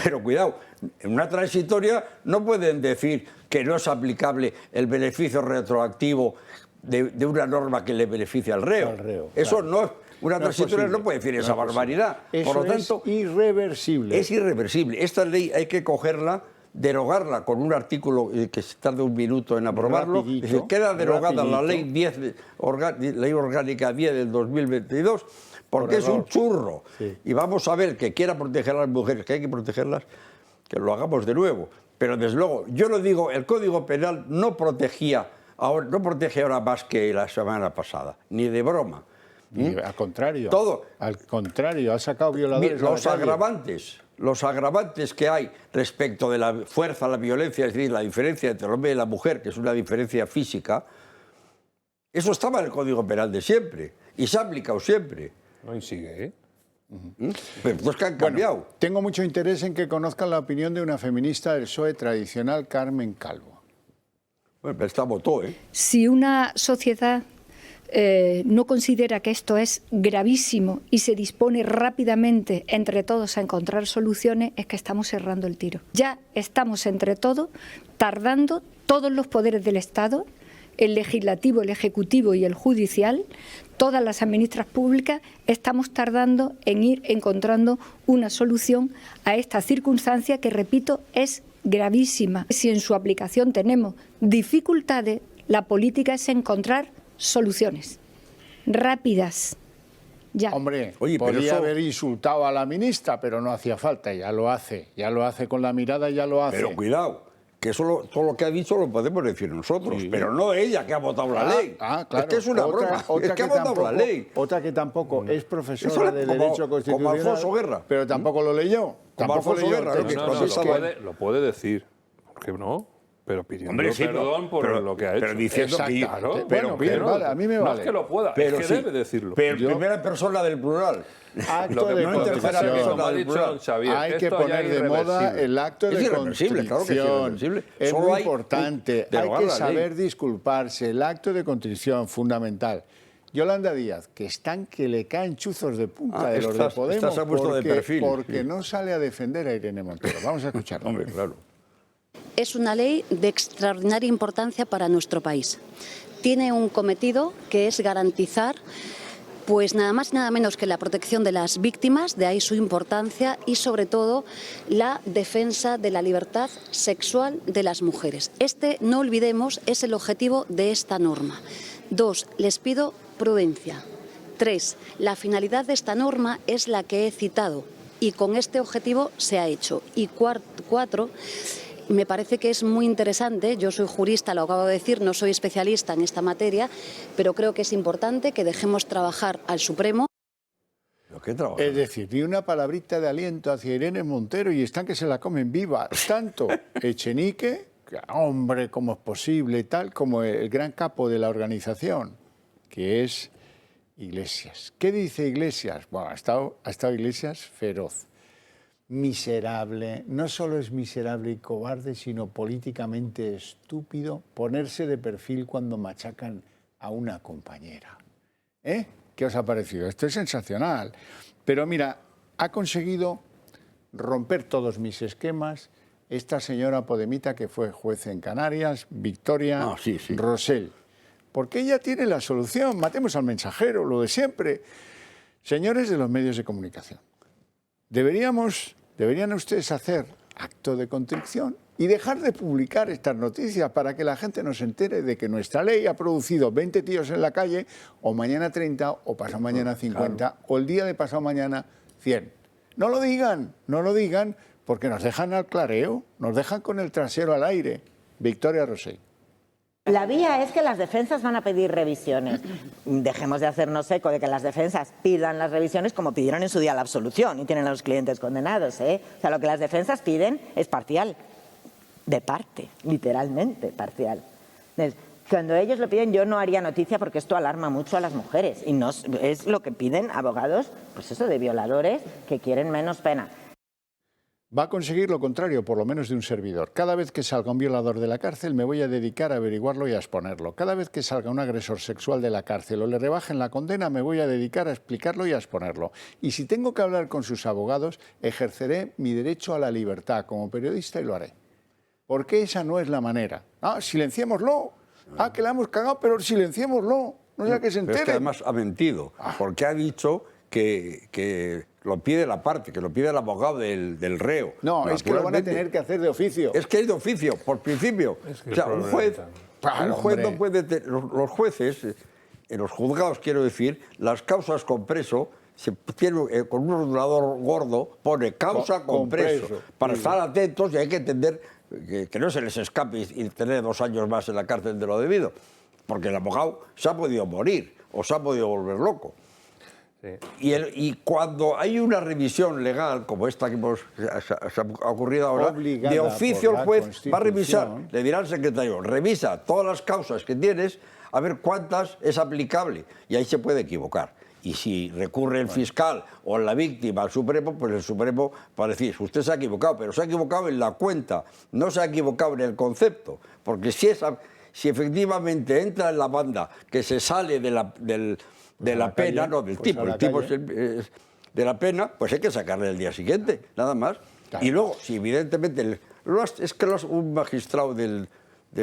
Pero cuidado, en una transitoria no pueden decir que no es aplicable el beneficio retroactivo de una norma que le beneficia al reo. Eso claro. No es... Una transitoria no puede decir esa barbaridad. Por lo tanto, es irreversible. Es irreversible. Esta ley hay que cogerla, derogarla con un artículo que se tarda un minuto en aprobarlo. Queda derogada la ley 10, ley orgánica 10 del 2022, porque es un churro. Sí. Y vamos a ver que quiera proteger a las mujeres, que hay que protegerlas, que lo hagamos de nuevo. Pero desde luego, yo lo digo, el Código Penal no protege ahora más que la semana pasada, ni de broma. Al contrario. Todo. Al contrario, ha sacado violadores. Los agravantes que hay respecto de la fuerza, la violencia, es decir, la diferencia entre el hombre y la mujer, que es una diferencia física, eso estaba en el Código Penal de siempre y se ha aplicado siempre. No, y sigue, ¿eh? Pero pues que han cambiado. Bueno, tengo mucho interés en que conozcan la opinión de una feminista del PSOE tradicional, Carmen Calvo. Bueno, pero esta votó, ¿eh? Si una sociedad no considera que esto es gravísimo y se dispone rápidamente entre todos a encontrar soluciones, es que estamos cerrando el tiro. Ya estamos entre todos tardando, todos los poderes del Estado, el legislativo, el ejecutivo y el judicial, todas las administraciones públicas, estamos tardando en ir encontrando una solución a esta circunstancia que, repito, es gravísima. Si en su aplicación tenemos dificultades, la política es encontrar soluciones rápidas. Ya. Hombre, Oye, pero podría eso... haber insultado a la ministra, pero no hacía falta, ya lo hace con la mirada, ya lo hace. Pero cuidado, que eso todo lo que ha dicho lo podemos decir nosotros, pero no ella que ha votado la ley. Claro. Es que es una broma, es que ha votado la ley. Otra que tampoco es profesora de Derecho Constitucional. Como Alfonso Guerra. Pero tampoco lo leyó. Como Alfonso Guerra. Lo puede decir, ¿por qué no? Pero pidiendo perdón por lo que ha hecho. Pero diciendo que... Claro, pero bien, vale, a mí me vale. No es que lo pueda, pero es que sí, debe decirlo. Pero primera persona del plural. Acto de contrición. Hay que poner de moda el acto de contrición. Claro que es irreversible. Es Solo muy importante. Hay que saber disculparse. El acto de contrición, fundamental. Yolanda Díaz, que están que le caen chuzos de punta de los de Podemos porque no sale a defender a Irene Montero. Vamos a escucharlo. Hombre, claro. Es una ley de extraordinaria importancia para nuestro país. Tiene un cometido que es garantizar, pues nada más y nada menos que la protección de las víctimas, de ahí su importancia, y sobre todo la defensa de la libertad sexual de las mujeres. Este, no olvidemos, es el objetivo de esta norma. 2, les pido prudencia. 3, la finalidad de esta norma es la que he citado y con este objetivo se ha hecho. Y 4, me parece que es muy interesante, yo soy jurista, lo acabo de decir, no soy especialista en esta materia, pero creo que es importante que dejemos trabajar al Supremo. Es decir, ni una palabrita de aliento hacia Irene Montero y están que se la comen viva. Tanto Echenique, hombre, ¿cómo es posible? Tal como el gran capo de la organización, que es Iglesias. ¿Qué dice Iglesias? Bueno, ha estado Iglesias feroz. Miserable, no solo es miserable y cobarde, sino políticamente estúpido ponerse de perfil cuando machacan a una compañera. ¿Qué os ha parecido? Esto es sensacional. Pero mira, ha conseguido romper todos mis esquemas esta señora podemita que fue juez en Canarias, Victoria Rosell. Porque ella tiene la solución. Matemos al mensajero, lo de siempre. Señores de los medios de comunicación, deberían ustedes hacer acto de contrición y dejar de publicar estas noticias para que la gente no se entere de que nuestra ley ha producido 20 tíos en la calle, o mañana 30, o pasado mañana 50, claro, o el día de pasado mañana 100. No lo digan, porque nos dejan al clareo, nos dejan con el trasero al aire. Victoria Rosell. La vía es que las defensas van a pedir revisiones. Dejemos de hacernos eco de que las defensas pidan las revisiones como pidieron en su día la absolución y tienen a los clientes condenados. O sea, lo que las defensas piden es parcial, de parte, literalmente parcial. Entonces, cuando ellos lo piden, yo no haría noticia porque esto alarma mucho a las mujeres y no es lo que piden abogados, pues eso, de violadores que quieren menos pena. Va a conseguir lo contrario, por lo menos de un servidor. Cada vez que salga un violador de la cárcel me voy a dedicar a averiguarlo y a exponerlo. Cada vez que salga un agresor sexual de la cárcel o le rebajen la condena me voy a dedicar a explicarlo y a exponerlo. Y si tengo que hablar con sus abogados, ejerceré mi derecho a la libertad como periodista y lo haré. Porque esa no es la manera. Silenciémoslo. Que la hemos cagado, pero silenciémoslo. No sea que se entere. Pero es que además ha mentido, porque ha dicho que lo pide la parte, que lo pide el abogado del reo. No, es que lo van a tener que hacer de oficio. Es que es de oficio, por principio. Es que o sea, un juez no puede... Los jueces, en los juzgados, quiero decir, las causas con preso, se tiene, con un rotulador gordo, pone causa con preso, para estar atentos, y hay que entender que no se les escape y tener 2 años más en la cárcel de lo debido, porque el abogado se ha podido morir o se ha podido volver loco. Y cuando hay una revisión legal, como esta que se ha ocurrido ahora, de oficio el juez va a revisar, le dirá al secretario, revisa todas las causas que tienes, a ver cuántas es aplicable, y ahí se puede equivocar. Y si recurre el fiscal o la víctima al Supremo, pues el Supremo va a decir, usted se ha equivocado, pero se ha equivocado en la cuenta, no se ha equivocado en el concepto, porque si si efectivamente entra en la banda que se sale de la pena, calle, no del pues tipo, el tipo es de la pena, pues hay que sacarle el día siguiente, nada más. Claro. Y luego, si evidentemente, un magistrado del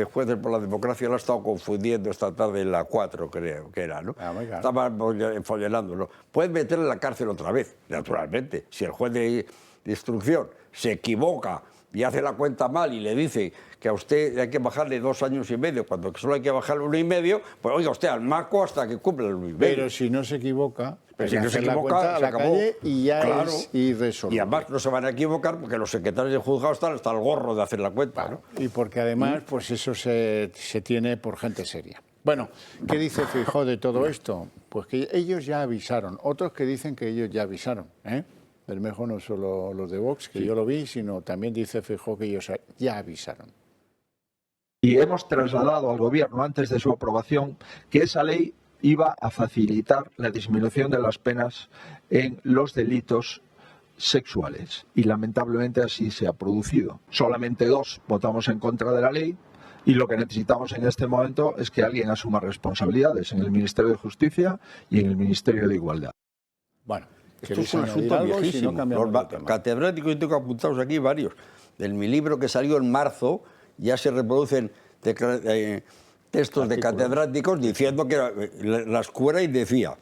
Jueces por la Democracia lo ha estado confundiendo esta tarde en la 4, creo que era, ¿no? Estaba enfollenándolo. Puede meterle en la cárcel otra vez, naturalmente. Si el juez de instrucción se equivoca y hace la cuenta mal y le dice que a usted hay que bajarle 2 años y medio, cuando solo hay que bajarle 1 y medio, pues oiga usted al maco hasta que cumpla el 1 y medio. Pero si no se equivoca, si no se equivoca, se acabó. Y ya es irresoluble. Y además no se van a equivocar porque los secretarios del juzgado están hasta el gorro de hacer la cuenta. Claro. ¿No? Y porque además, pues eso se tiene por gente seria. Bueno, ¿qué dice Feijóo de todo esto? Pues que ellos ya avisaron. Otros que dicen que ellos ya avisaron, ¿eh? Bermejo no solo los de Vox, que yo lo vi, sino también dice Feijóo que ellos ya avisaron. Y hemos trasladado al Gobierno, antes de su aprobación, que esa ley iba a facilitar la disminución de las penas en los delitos sexuales. Y lamentablemente así se ha producido. Solamente 2 votamos en contra de la ley y lo que necesitamos en este momento es que alguien asuma responsabilidades en el Ministerio de Justicia y en el Ministerio de Igualdad. Bueno, esto es un asunto viejísimo. Los catedráticos, yo tengo apuntados aquí varios. En mi libro que salió en marzo ya se reproducen textos de catedráticos diciendo que la escuela y decía,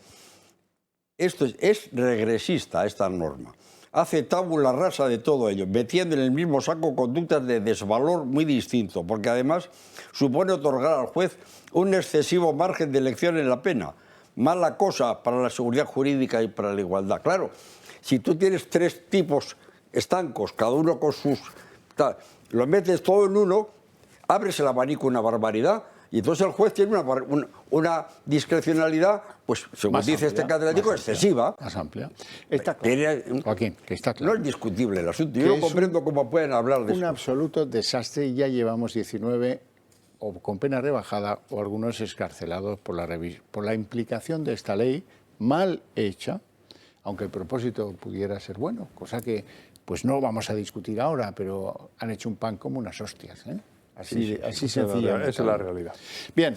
esto es regresista esta norma. Hace tabula rasa de todo ello, metiendo en el mismo saco conductas de desvalor muy distinto, porque además supone otorgar al juez un excesivo margen de elección en la pena. Mala cosa para la seguridad jurídica y para la igualdad. Claro, si tú tienes 3 tipos estancos, cada uno con sus... lo metes todo en uno, abres el abanico una barbaridad, y entonces el juez tiene una discrecionalidad, pues según más dice amplia, este catedrático, excesiva. Más amplia. Está claro, Joaquín, que está claro. No es discutible el asunto. Yo no comprendo cómo pueden hablar de eso. Un absoluto desastre, y ya llevamos 19 o con pena rebajada o algunos excarcelados por la implicación de esta ley mal hecha, aunque el propósito pudiera ser bueno, cosa que pues no vamos a discutir ahora, pero han hecho un pan como unas hostias, ¿eh? Así sencilla. Esa es la realidad. Bien,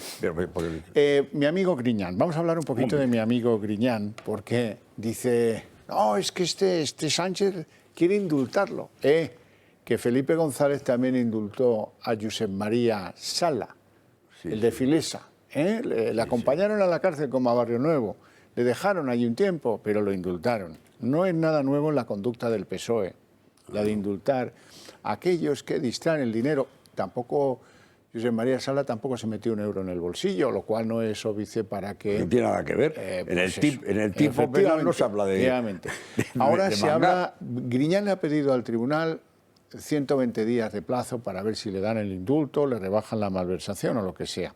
mi amigo Griñán, vamos a hablar un poquito de mi amigo Griñán, porque dice, no, es que este Sánchez quiere indultarlo. Que Felipe González también indultó a Josep María Sala, el de Filesa. Le acompañaron a la cárcel como a Barrio Nuevo, le dejaron allí un tiempo, pero lo indultaron. No es nada nuevo en la conducta del PSOE, la de indultar a aquellos que distraen el dinero. Tampoco, Josep María Sala tampoco se metió 1 euro en el bolsillo, lo cual no es óbice para que... No tiene nada que ver. En el tipo penal no se habla de... Ahora se habla... Griñán le ha pedido al tribunal 120 días de plazo para ver si le dan el indulto, le rebajan la malversación o lo que sea.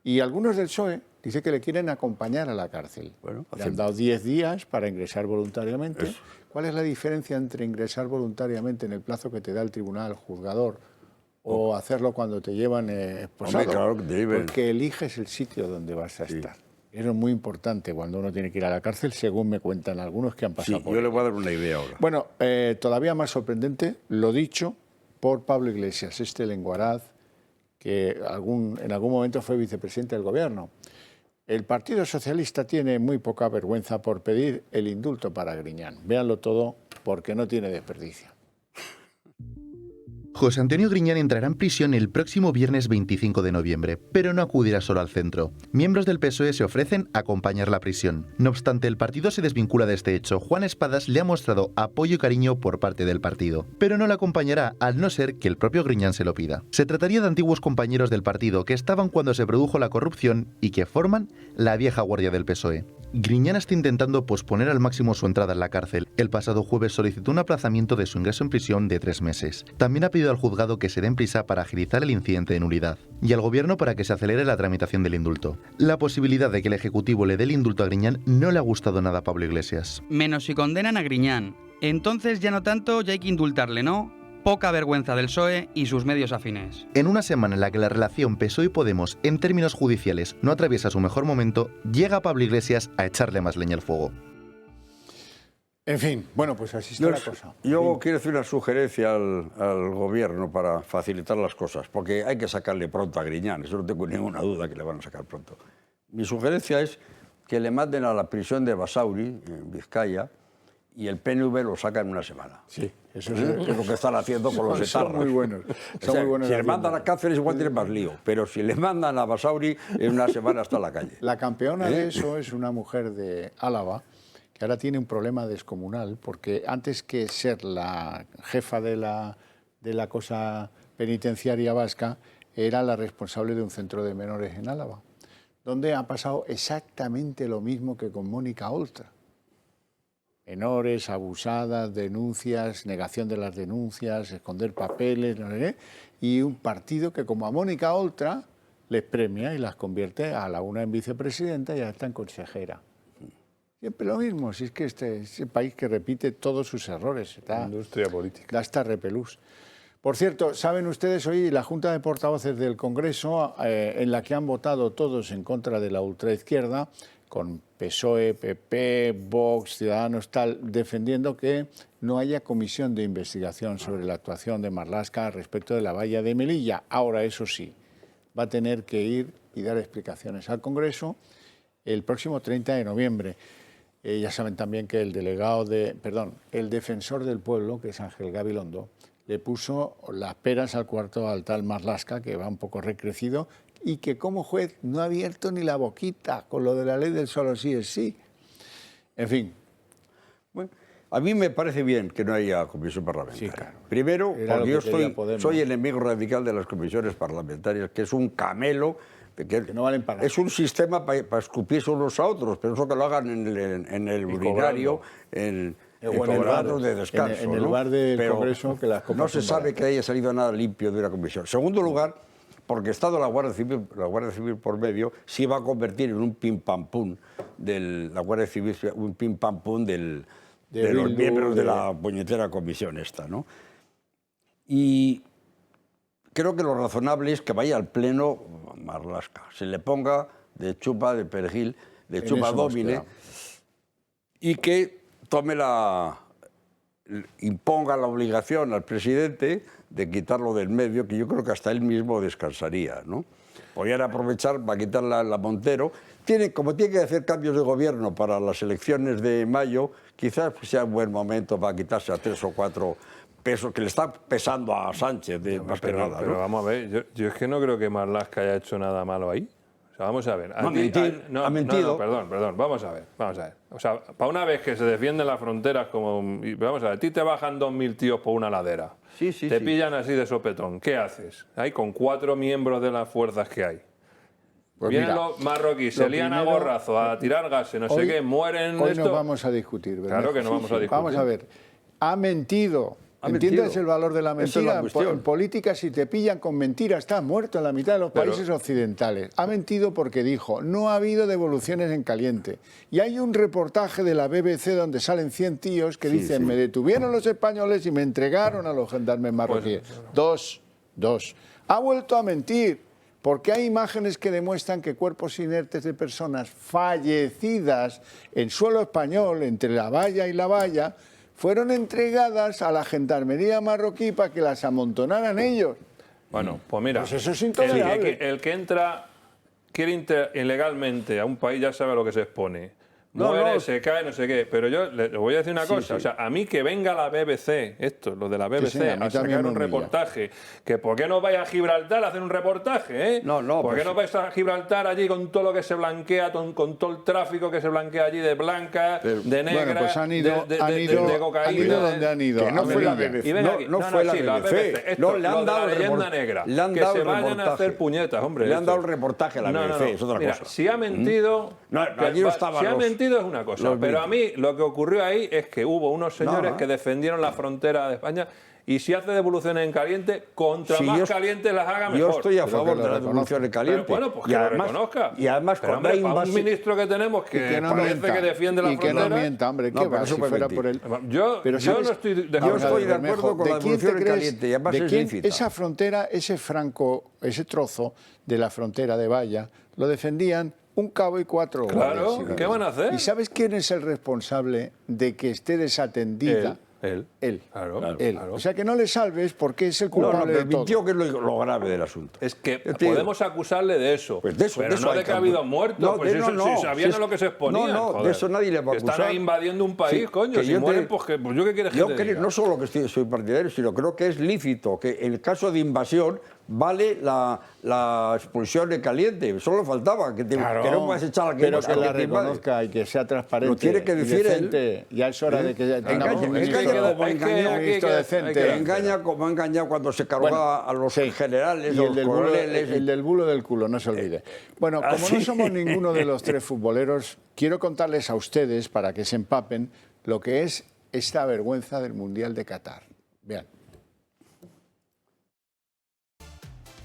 Y algunos del PSOE dicen que le quieren acompañar a la cárcel. Bueno, le han dado 10 días para ingresar voluntariamente. Eso. ¿Cuál es la diferencia entre ingresar voluntariamente en el plazo que te da el tribunal, juzgador, o hacerlo cuando te llevan esposado? Claro que te lleven. Porque eliges el sitio donde vas a estar. Eso es muy importante cuando uno tiene que ir a la cárcel, según me cuentan algunos que han pasado por yo le voy a dar una idea ahora. Bueno, todavía más sorprendente, lo dicho por Pablo Iglesias, este lenguaraz, que en algún momento fue vicepresidente del Gobierno. El Partido Socialista tiene muy poca vergüenza por pedir el indulto para Griñán. Véanlo todo porque no tiene desperdicio. José Antonio Griñán entrará en prisión el próximo viernes 25 de noviembre, pero no acudirá solo al centro. Miembros del PSOE se ofrecen a acompañar la prisión. No obstante, el partido se desvincula de este hecho. Juan Espadas le ha mostrado apoyo y cariño por parte del partido, pero no le acompañará al no ser que el propio Griñán se lo pida. Se trataría de antiguos compañeros del partido que estaban cuando se produjo la corrupción y que forman la vieja guardia del PSOE. Griñán está intentando posponer al máximo su entrada en la cárcel. El pasado jueves solicitó un aplazamiento de su ingreso en prisión de 3 meses. También ha pedido al juzgado que se den prisa para agilizar el incidente de nulidad y al gobierno para que se acelere la tramitación del indulto. La posibilidad de que el Ejecutivo le dé el indulto a Griñán no le ha gustado nada a Pablo Iglesias. Menos si condenan a Griñán. Entonces ya no tanto, ya hay que indultarle, ¿no? Poca vergüenza del PSOE y sus medios afines. En una semana en la que la relación PSOE y Podemos en términos judiciales no atraviesa su mejor momento, llega Pablo Iglesias a echarle más leña al fuego. En fin, bueno, pues así está la cosa. Yo quiero hacer una sugerencia al gobierno para facilitar las cosas, porque hay que sacarle pronto a Griñán, eso no tengo ninguna duda que le van a sacar pronto. Mi sugerencia es que le manden a la prisión de Basauri, en Vizcaya, y el PNV lo saca en una semana. Sí, eso es lo que están haciendo con los etarras. Son muy buenos. O sea, si le mandan a Cáceres igual tiene más lío, pero si le mandan a Basauri en una semana está en la calle. La campeona de eso es una mujer de Álava, que ahora tiene un problema descomunal, porque antes que ser la jefa de la cosa penitenciaria vasca, era la responsable de un centro de menores en Álava, donde ha pasado exactamente lo mismo que con Mónica Oltra. Menores, abusadas, denuncias, negación de las denuncias, esconder papeles, no sé qué, y un partido que, como a Mónica Oltra, les premia y las convierte a la una en vicepresidenta y a esta en consejera. Siempre lo mismo, si es que este país que repite todos sus errores. Industria política. Da hasta repelús. Por cierto, ¿saben ustedes hoy la Junta de Portavoces del Congreso, en la que han votado todos en contra de la ultraizquierda, con PSOE, PP, Vox, Ciudadanos, tal, defendiendo que no haya comisión de investigación sobre la actuación de Marlaska respecto de la valla de Melilla? Ahora, eso sí, va a tener que ir y dar explicaciones al Congreso el próximo 30 de noviembre. Ya saben también que el defensor del pueblo, que es Ángel Gabilondo, le puso las peras al cuarto al tal Marlaska, que va un poco recrecido, y que como juez no ha abierto ni la boquita con lo de la ley del solo sí es sí. En fin. Bueno, a mí me parece bien que no haya comisión parlamentaria. Sí, claro. Primero, porque yo soy enemigo radical de las comisiones parlamentarias, que es un camelo, que no valen para nada. Es un sistema para escupirse unos a otros, pero eso que lo hagan en el urinario, en el bar de descanso. En el bar del Congreso, que las copas no se sabe que haya salido nada limpio de una comisión. Segundo lugar, porque estado la Guardia Civil por medio, se iba a convertir en un pim-pam-pum de la Guardia Civil, un pim-pam-pum de los miembros de la puñetera comisión esta, ¿no? Y creo que lo razonable es que vaya al Pleno Marlaska, se le ponga de chupa, de perejil, de chupa domine, y que imponga la obligación al presidente de quitarlo del medio, que yo creo que hasta él mismo descansaría, ¿no? Podrían aprovechar para quitarla a Montero. Como tiene que hacer cambios de gobierno para las elecciones de mayo, quizás sea un buen momento para quitarse a 3 o 4 pesos que le está pesando a Sánchez, más que nada. Pero vamos a ver, yo es que no creo que Marlaska haya hecho nada malo ahí. O sea, vamos a ver. Ha mentido. Perdón, vamos a ver. O sea, para una vez que se defienden las fronteras, vamos a ver, a ti te bajan 2.000 tíos por una ladera. Te pillan así de sopetón. ¿Qué haces? Ahí con 4 miembros de las fuerzas que hay. Pues vienen los marroquíes, se lían a gorrazo, a tirar gases, no sé qué, mueren. Hoy no vamos a discutir, ¿verdad? Claro que no vamos a discutir. Vamos a ver. Ha mentido. ¿Entiendes el valor de la mentira? En política, si te pillan con mentira, estás muerto en la mitad de los países occidentales. Ha mentido porque dijo, no ha habido devoluciones en caliente. Y hay un reportaje de la BBC donde salen 100 tíos que dicen, me detuvieron los españoles y me entregaron a los gendarmes marroquíes. Dos. Ha vuelto a mentir, porque hay imágenes que demuestran que cuerpos inertes de personas fallecidas en suelo español, entre la valla y la valla, fueron entregadas a la gendarmería marroquí para que las amontonaran ellos. Bueno, pues mira, pues eso es intolerable. El que quiere entrar ilegalmente a un país ya sabe a lo que se expone. Muere, se cae, no sé qué. Pero yo le voy a decir una cosa. O sea, a mí que venga la BBC, lo de la BBC, a sacar un reportaje, que ¿por qué no vais a Gibraltar a hacer un reportaje? ¿Por qué no vais a Gibraltar allí con todo lo que se blanquea, con todo el tráfico que se blanquea allí de blanca, de negra, bueno, pues han ido de cocaína? ¿Han ido donde han ido? Que no fue la BBC. No fue la BBC. No, le han dado la leyenda negra. Que se vayan a hacer puñetas, hombre. Le han dado el reportaje a la BBC, es otra cosa. Si ha mentido... es una cosa, pero a mí lo que ocurrió ahí es que hubo unos señores que defendieron la frontera de España y si hace devoluciones en caliente, más caliente las haga mejor. Yo estoy a favor de la devolución en caliente. Pero bueno, pues que lo reconozca. Y además, cuando hay un ministro que tenemos que parece que defiende la frontera... Y que no mienta, hombre, ¿qué va? Si fuera por él... Yo no estoy de acuerdo con la devolución en caliente y además es lícita. Esa frontera, ese trozo de la frontera de valla, lo defendían un cabo y 4 Claro, guardias. ¿qué van a hacer? ¿Y sabes quién es el responsable de que esté desatendida? Él. Claro. Él. O sea, que no le salves porque es el culpable de todo. Mintió, que es lo grave del asunto. Es que podemos acusarle de eso, pues de eso, pero no de que ha habido muertos. No, pues no, si sabían a lo que se exponían. No, de eso nadie le va a acusar. Están ahí invadiendo un país, Sí, coño. que Si yo mueren, pues yo qué quieres que te diga. No solo que soy partidario, sino creo que es lícito que en el caso de invasión vale la expulsión en caliente. Solo faltaba que no puedas echar a pero que la reconozca y que sea transparente. Lo tiene que decir él. Ya es hora de que tengamos un ministro decente. Engaña como ha engañado cuando se cargó a los generales, y a los coroneles. El del bulo del culo, no se olvide. Bueno, como no somos ninguno de los tres futboleros, quiero contarles a ustedes, para que se empapen, lo que es esta vergüenza del Mundial de Qatar. Vean.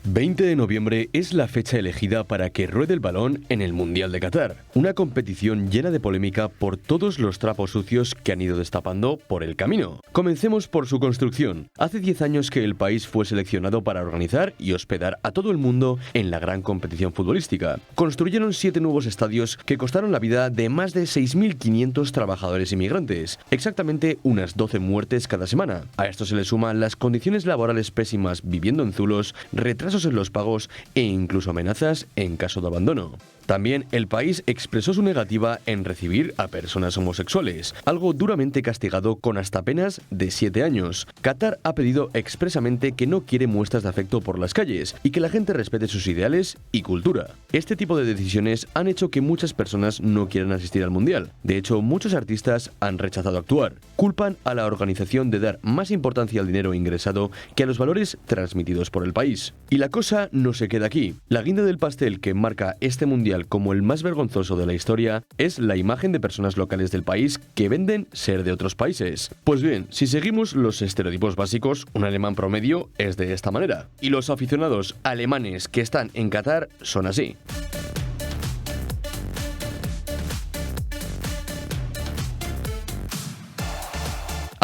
20 de noviembre es la fecha elegida para que ruede el balón en el Mundial de Qatar, una competición llena de polémica por todos los trapos sucios que han ido destapando por el camino. Comencemos por su construcción. Hace 10 años que el país fue seleccionado para organizar y hospedar a todo el mundo en la gran competición futbolística. Construyeron 7 nuevos estadios que costaron la vida de más de 6.500 trabajadores inmigrantes, exactamente unas 12 muertes cada semana. A esto se le suman las condiciones laborales pésimas viviendo en zulos, retrasos en los pagos e incluso amenazas en caso de abandono. También el país expresó su negativa en recibir a personas homosexuales, algo duramente castigado con hasta penas de 7 años. Qatar ha pedido expresamente que no quiere muestras de afecto por las calles y que la gente respete sus ideales y cultura. Este tipo de decisiones han hecho que muchas personas no quieran asistir al Mundial. De hecho, muchos artistas han rechazado actuar. Culpan a la organización de dar más importancia al dinero ingresado que a los valores transmitidos por el país. Y la cosa no se queda aquí. La guinda del pastel que marca este Mundial como el más vergonzoso de la historia es la imagen de personas locales del país que venden ser de otros países. Pues bien, si seguimos los estereotipos básicos, un alemán promedio es de esta manera. Y los aficionados alemanes que están en Qatar son así.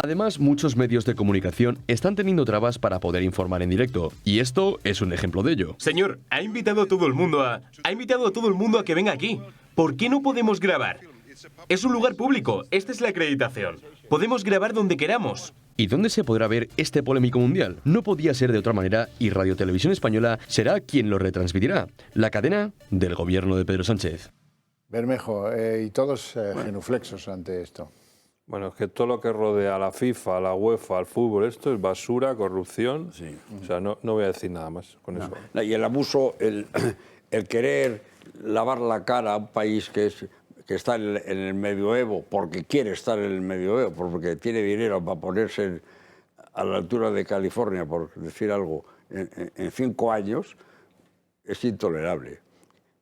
Además, muchos medios de comunicación están teniendo trabas para poder informar en directo, y esto es un ejemplo de ello. Señor, ha invitado a todo el mundo a que venga aquí. ¿Por qué no podemos grabar? Es un lugar público, esta es la acreditación. Podemos grabar donde queramos. ¿Y dónde se podrá ver este polémico mundial? No podía ser de otra manera y Radio Televisión Española será quien lo retransmitirá, la cadena del gobierno de Pedro Sánchez. Bermejo, y todos genuflexos ante esto. Bueno, es que todo lo que rodea a la FIFA, a la UEFA, al fútbol, esto es basura, corrupción. Sí. O sea, no voy a decir nada más con eso. Y el abuso, el querer lavar la cara a un país que está en el medioevo, porque quiere estar en el medioevo, porque tiene dinero para ponerse a la altura de California, por decir algo, en 5 años, es intolerable.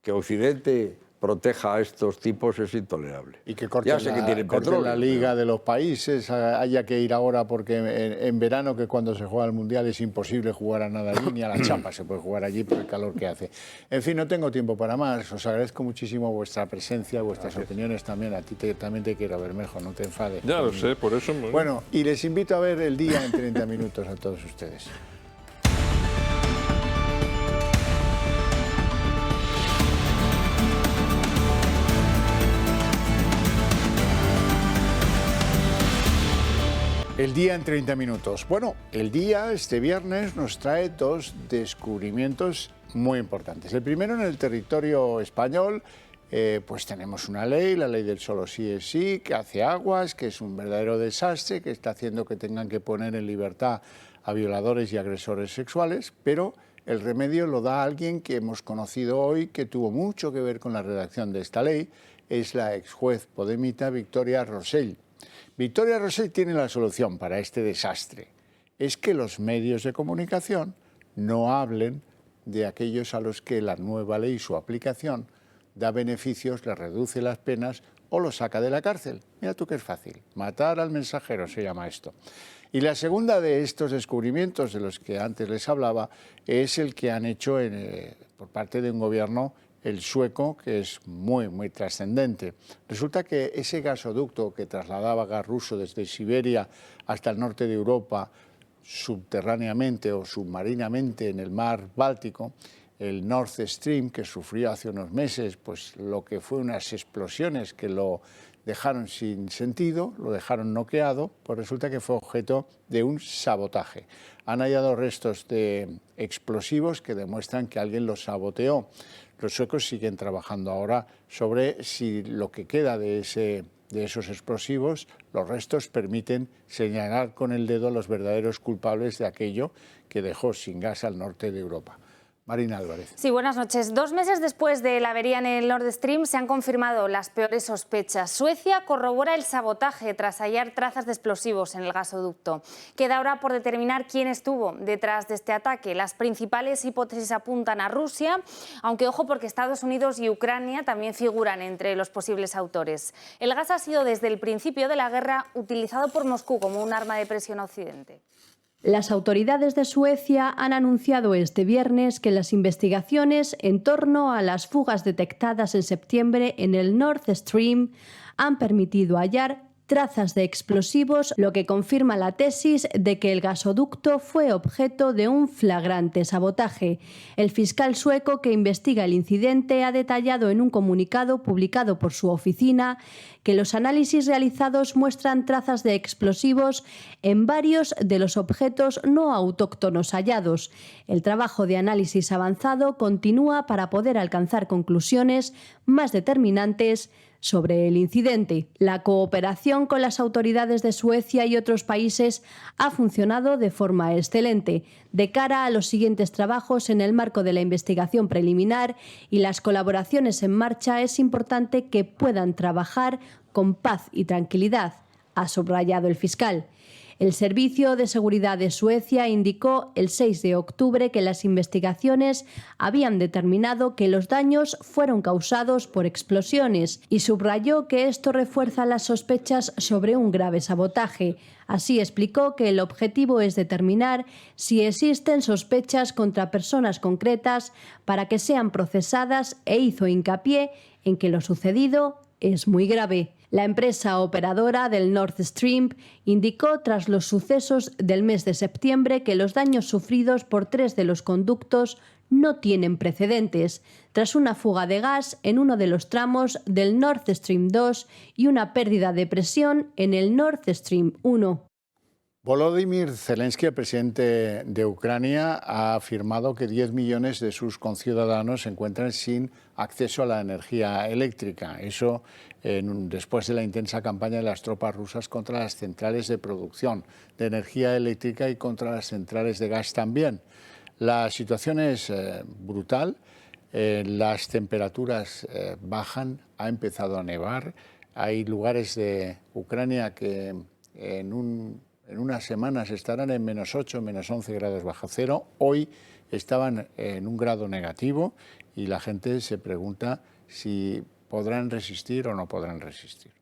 Que Occidente proteja a estos tipos es intolerable. Y que corten la liga de los países, haya que ir ahora porque en verano, que cuando se juega el Mundial es imposible jugar a nada allí, ni a la chapa se puede jugar allí por el calor que hace. En fin, no tengo tiempo para más. Os agradezco muchísimo vuestra presencia, vuestras opiniones también. A ti también te quiero, Bermejo, no te enfades. Ya lo sé, por eso... Bueno, y les invito a ver El Día en 30 minutos a todos ustedes. El Día en 30 minutos. Bueno, el día, este viernes, nos trae 2 descubrimientos muy importantes. El primero, en el territorio español, pues tenemos una ley, la ley del solo sí es sí, que hace aguas, que es un verdadero desastre, que está haciendo que tengan que poner en libertad a violadores y agresores sexuales, pero el remedio lo da alguien que hemos conocido hoy, que tuvo mucho que ver con la redacción de esta ley, es la exjuez podemita Victoria Rosell. Victoria Rosell tiene la solución para este desastre. Es que los medios de comunicación no hablen de aquellos a los que la nueva ley y su aplicación da beneficios, les reduce las penas o los saca de la cárcel. Mira tú que es fácil. Matar al mensajero se llama esto. Y la segunda de estos descubrimientos de los que antes les hablaba es el que han hecho por parte de un gobierno, el sueco, que es muy, muy trascendente. Resulta que ese gasoducto que trasladaba gas ruso desde Siberia hasta el norte de Europa, subterráneamente o submarinamente en el mar Báltico, el Nord Stream, que sufrió hace unos meses pues lo que fue unas explosiones que lo dejaron sin sentido, lo dejaron noqueado, pues resulta que fue objeto de un sabotaje. Han hallado restos de explosivos que demuestran que alguien los saboteó. Los suecos siguen trabajando ahora sobre si lo que queda de esos explosivos, los restos permiten señalar con el dedo a los verdaderos culpables de aquello que dejó sin gas al norte de Europa. Marina Álvarez. Sí, buenas noches. 2 meses después de la avería en el Nord Stream se han confirmado las peores sospechas. Suecia corrobora el sabotaje tras hallar trazas de explosivos en el gasoducto. Queda ahora por determinar quién estuvo detrás de este ataque. Las principales hipótesis apuntan a Rusia, aunque ojo porque Estados Unidos y Ucrania también figuran entre los posibles autores. El gas ha sido desde el principio de la guerra utilizado por Moscú como un arma de presión a Occidente. Las autoridades de Suecia han anunciado este viernes que las investigaciones en torno a las fugas detectadas en septiembre en el Nord Stream han permitido hallar trazas de explosivos, lo que confirma la tesis de que el gasoducto fue objeto de un flagrante sabotaje. El fiscal sueco que investiga el incidente ha detallado en un comunicado publicado por su oficina que los análisis realizados muestran trazas de explosivos en varios de los objetos no autóctonos hallados. El trabajo de análisis avanzado continúa para poder alcanzar conclusiones más determinantes sobre el incidente. La cooperación con las autoridades de Suecia y otros países ha funcionado de forma excelente. De cara a los siguientes trabajos en el marco de la investigación preliminar y las colaboraciones en marcha, es importante que puedan trabajar con paz y tranquilidad, ha subrayado el fiscal. El Servicio de Seguridad de Suecia indicó el 6 de octubre que las investigaciones habían determinado que los daños fueron causados por explosiones y subrayó que esto refuerza las sospechas sobre un grave sabotaje. Así explicó que el objetivo es determinar si existen sospechas contra personas concretas para que sean procesadas e hizo hincapié en que lo sucedido es muy grave. La empresa operadora del Nord Stream indicó tras los sucesos del mes de septiembre que los daños sufridos por 3 de los conductos no tienen precedentes, tras una fuga de gas en uno de los tramos del Nord Stream 2 y una pérdida de presión en el Nord Stream 1. Volodymyr Zelensky, el presidente de Ucrania, ha afirmado que 10 millones de sus conciudadanos se encuentran sin acceso a la energía eléctrica. Eso después de la intensa campaña de las tropas rusas contra las centrales de producción de energía eléctrica y contra las centrales de gas también. La situación es brutal, las temperaturas bajan, ha empezado a nevar. Hay lugares de Ucrania que en unas semanas estarán en -8, -11 grados bajo cero. Hoy estaban en un grado negativo y la gente se pregunta si podrán resistir o no podrán resistir.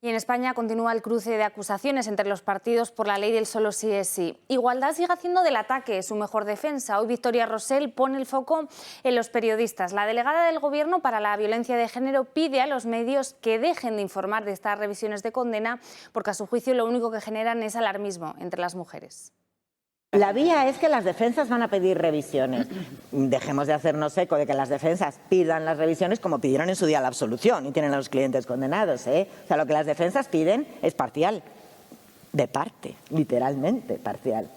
Y en España continúa el cruce de acusaciones entre los partidos por la ley del solo sí es sí. Igualdad sigue haciendo del ataque su mejor defensa. Hoy Victoria Rosell pone el foco en los periodistas. La delegada del Gobierno para la violencia de género pide a los medios que dejen de informar de estas revisiones de condena porque a su juicio lo único que generan es alarmismo entre las mujeres. La vía es que las defensas van a pedir revisiones. Dejemos de hacernos eco de que las defensas pidan las revisiones como pidieron en su día la absolución y tienen a los clientes condenados. O sea, lo que las defensas piden es parcial, de parte, literalmente parcial.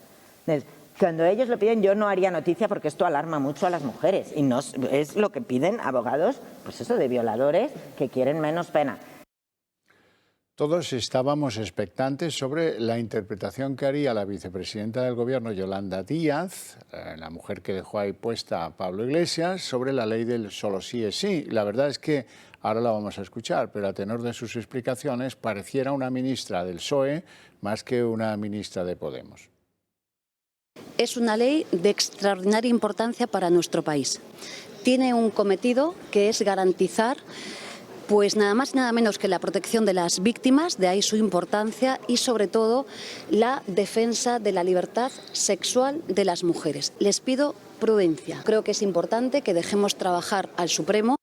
Entonces, cuando ellos lo piden, yo no haría noticia porque esto alarma mucho a las mujeres y no es lo que piden abogados, pues eso, de violadores que quieren menos pena. Todos estábamos expectantes sobre la interpretación que haría la vicepresidenta del Gobierno, Yolanda Díaz, la mujer que dejó ahí puesta a Pablo Iglesias, sobre la ley del solo sí es sí. La verdad es que ahora la vamos a escuchar, pero a tenor de sus explicaciones pareciera una ministra del PSOE más que una ministra de Podemos. Es una ley de extraordinaria importancia para nuestro país. Tiene un cometido que es garantizar pues nada más y nada menos que la protección de las víctimas, de ahí su importancia y sobre todo la defensa de la libertad sexual de las mujeres. Les pido prudencia. Creo que es importante que dejemos trabajar al Supremo.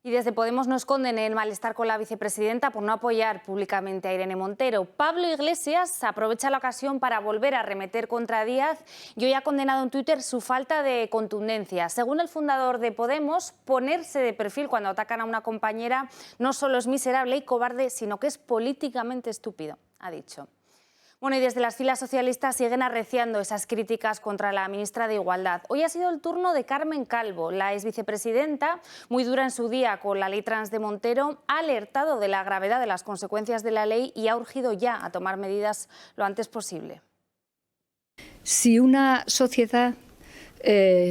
Y desde Podemos no esconden el malestar con la vicepresidenta por no apoyar públicamente a Irene Montero. Pablo Iglesias aprovecha la ocasión para volver a arremeter contra Díaz y hoy ha condenado en Twitter su falta de contundencia. Según el fundador de Podemos, ponerse de perfil cuando atacan a una compañera no solo es miserable y cobarde, sino que es políticamente estúpido, ha dicho. Bueno, y desde las filas socialistas siguen arreciando esas críticas contra la ministra de Igualdad. Hoy ha sido el turno de Carmen Calvo. La exvicepresidenta, muy dura en su día con la ley trans de Montero, ha alertado de la gravedad de las consecuencias de la ley y ha urgido ya a tomar medidas lo antes posible. Si una sociedad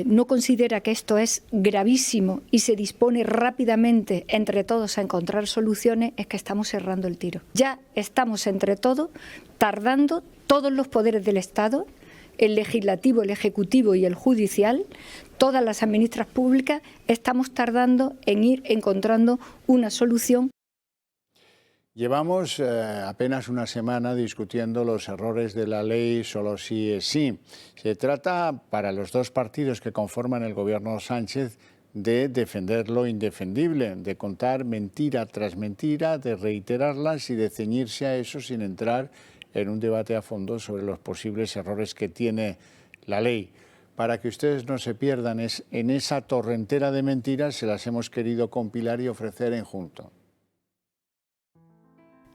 no considera que esto es gravísimo y se dispone rápidamente entre todos a encontrar soluciones, es que estamos cerrando el tiro. Ya estamos entre todos tardando, todos los poderes del Estado, el legislativo, el ejecutivo y el judicial, todas las administraciones públicas, estamos tardando en ir encontrando una solución. Llevamos apenas una semana discutiendo los errores de la ley solo sí es sí. Se trata, para los dos partidos que conforman el gobierno Sánchez, de defender lo indefendible, de contar mentira tras mentira, de reiterarlas y de ceñirse a eso sin entrar en un debate a fondo sobre los posibles errores que tiene la ley. Para que ustedes no se pierdan en esa torrentera de mentiras, se las hemos querido compilar y ofrecer en junto.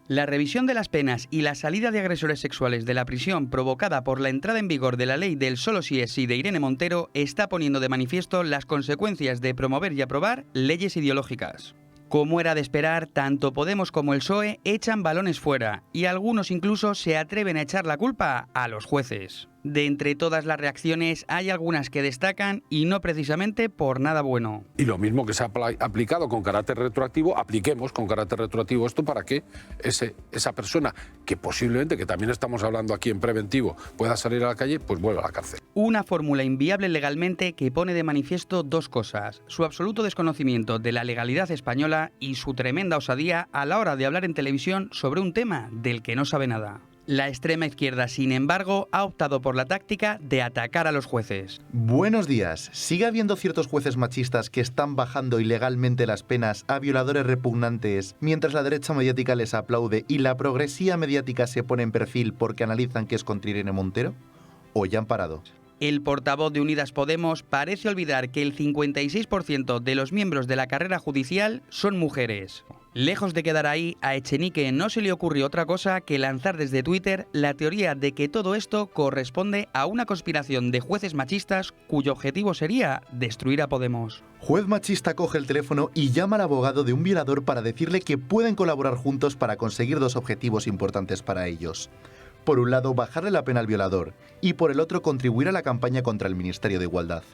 La revisión de las penas y la salida de agresores sexuales de la prisión provocada por la entrada en vigor de la ley del solo sí es sí de Irene Montero está poniendo de manifiesto las consecuencias de promover y aprobar leyes ideológicas. Como era de esperar, tanto Podemos como el PSOE echan balones fuera y algunos incluso se atreven a echar la culpa a los jueces. De entre todas las reacciones hay algunas que destacan y no precisamente por nada bueno. Y lo mismo que se ha aplicado con carácter retroactivo, apliquemos con carácter retroactivo esto para que esa persona que posiblemente, que también estamos hablando aquí en preventivo, pueda salir a la calle, pues vuelva a la cárcel. Una fórmula inviable legalmente que pone de manifiesto dos cosas: su absoluto desconocimiento de la legalidad española y su tremenda osadía a la hora de hablar en televisión sobre un tema del que no sabe nada. La extrema izquierda, sin embargo, ha optado por la táctica de atacar a los jueces. Buenos días. ¿Sigue habiendo ciertos jueces machistas que están bajando ilegalmente las penas a violadores repugnantes mientras la derecha mediática les aplaude y la progresía mediática se pone en perfil porque analizan que es contra Irene Montero? ¿O ya han parado? El portavoz de Unidas Podemos parece olvidar que el 56% de los miembros de la carrera judicial son mujeres. Lejos de quedar ahí, a Echenique no se le ocurrió otra cosa que lanzar desde Twitter la teoría de que todo esto corresponde a una conspiración de jueces machistas cuyo objetivo sería destruir a Podemos. Juez machista coge el teléfono y llama al abogado de un violador para decirle que pueden colaborar juntos para conseguir dos objetivos importantes para ellos. Por un lado, bajarle la pena al violador y por el otro, contribuir a la campaña contra el Ministerio de Igualdad.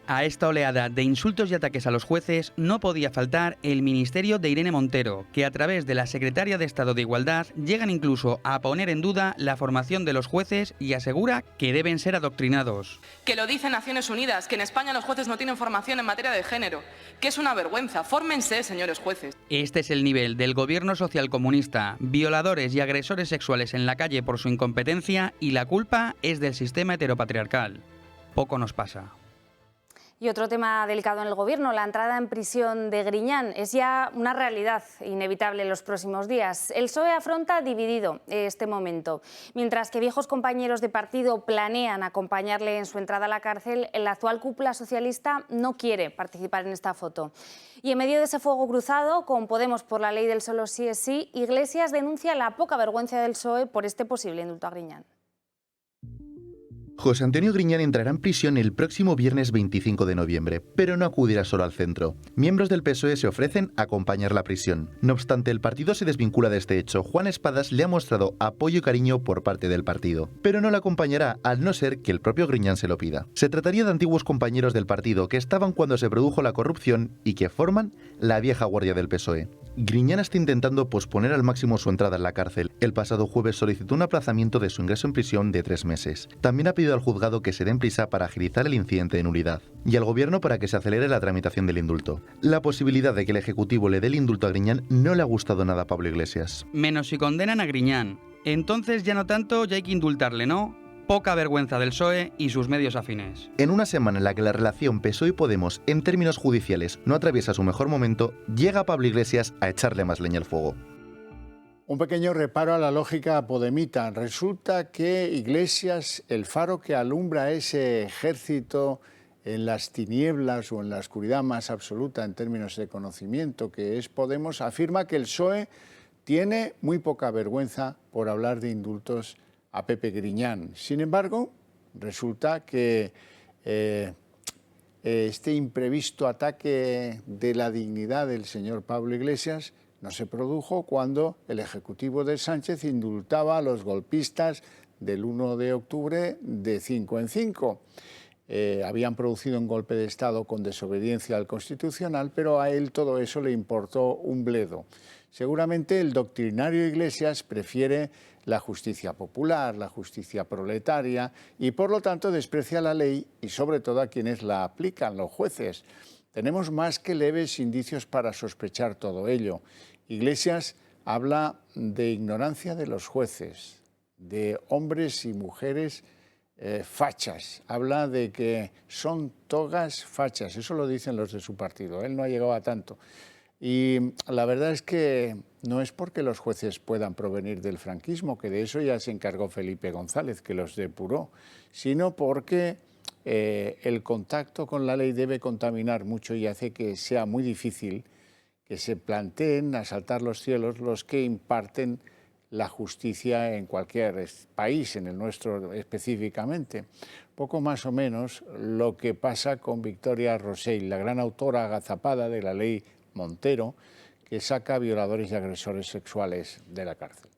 A esta oleada de insultos y ataques a los jueces no podía faltar el ministerio de Irene Montero, que a través de la secretaria de Estado de Igualdad llegan incluso a poner en duda la formación de los jueces y asegura que deben ser adoctrinados. Que lo dice Naciones Unidas, que en España los jueces no tienen formación en materia de género, que es una vergüenza. Fórmense, señores jueces. Este es el nivel del gobierno socialcomunista, violadores y agresores sexuales en la calle por su incompetencia y la culpa es del sistema heteropatriarcal. Poco nos pasa. Y otro tema delicado en el Gobierno, la entrada en prisión de Griñán. Es ya una realidad inevitable en los próximos días. El PSOE afronta dividido este momento. Mientras que viejos compañeros de partido planean acompañarle en su entrada a la cárcel, la actual cúpula socialista no quiere participar en esta foto. Y en medio de ese fuego cruzado, con Podemos por la ley del solo sí es sí, Iglesias denuncia la poca vergüenza del PSOE por este posible indulto a Griñán. José Antonio Griñán entrará en prisión el próximo viernes 25 de noviembre, pero no acudirá solo al centro. Miembros del PSOE se ofrecen a acompañar la prisión. No obstante, el partido se desvincula de este hecho. Juan Espadas le ha mostrado apoyo y cariño por parte del partido, pero no le acompañará al no ser que el propio Griñán se lo pida. Se trataría de antiguos compañeros del partido que estaban cuando se produjo la corrupción y que forman la vieja guardia del PSOE. Griñán está intentando posponer al máximo su entrada en la cárcel. El pasado jueves solicitó un aplazamiento de su ingreso en prisión de 3 meses. También ha pedido al juzgado que se den prisa para agilizar el incidente de nulidad y al gobierno para que se acelere la tramitación del indulto. La posibilidad de que el Ejecutivo le dé el indulto a Griñán no le ha gustado nada a Pablo Iglesias. Menos si condenan a Griñán. Entonces ya no tanto, ya hay que indultarle, ¿no? Poca vergüenza del PSOE y sus medios afines. En una semana en la que la relación PSOE y Podemos en términos judiciales no atraviesa su mejor momento, llega Pablo Iglesias a echarle más leña al fuego. Un pequeño reparo a la lógica podemita. Resulta que Iglesias, el faro que alumbra ese ejército en las tinieblas o en la oscuridad más absoluta en términos de conocimiento que es Podemos, afirma que el PSOE tiene muy poca vergüenza por hablar de indultos a Pepe Griñán. Sin embargo, resulta que este imprevisto ataque de la dignidad del señor Pablo Iglesias no se produjo cuando el Ejecutivo de Sánchez indultaba a los golpistas del 1 de octubre de 5 en 5. Habían producido un golpe de Estado con desobediencia al Constitucional, pero a él todo eso le importó un bledo. Seguramente el doctrinario Iglesias prefiere la justicia popular, la justicia proletaria, y por lo tanto desprecia la ley y sobre todo a quienes la aplican, los jueces. Tenemos más que leves indicios para sospechar todo ello. Iglesias habla de ignorancia de los jueces, de hombres y mujeres fachas, habla de que son togas fachas, eso lo dicen los de su partido, él no ha llegado a tanto. Y la verdad es que no es porque los jueces puedan provenir del franquismo, que de eso ya se encargó Felipe González, que los depuró, sino porque el contacto con la ley debe contaminar mucho y hace que sea muy difícil que se planteen asaltar los cielos los que imparten la justicia en cualquier país, en el nuestro específicamente. Poco más o menos lo que pasa con Victoria Rosell, la gran autora agazapada de la ley Montero, que saca a violadores y agresores sexuales de la cárcel.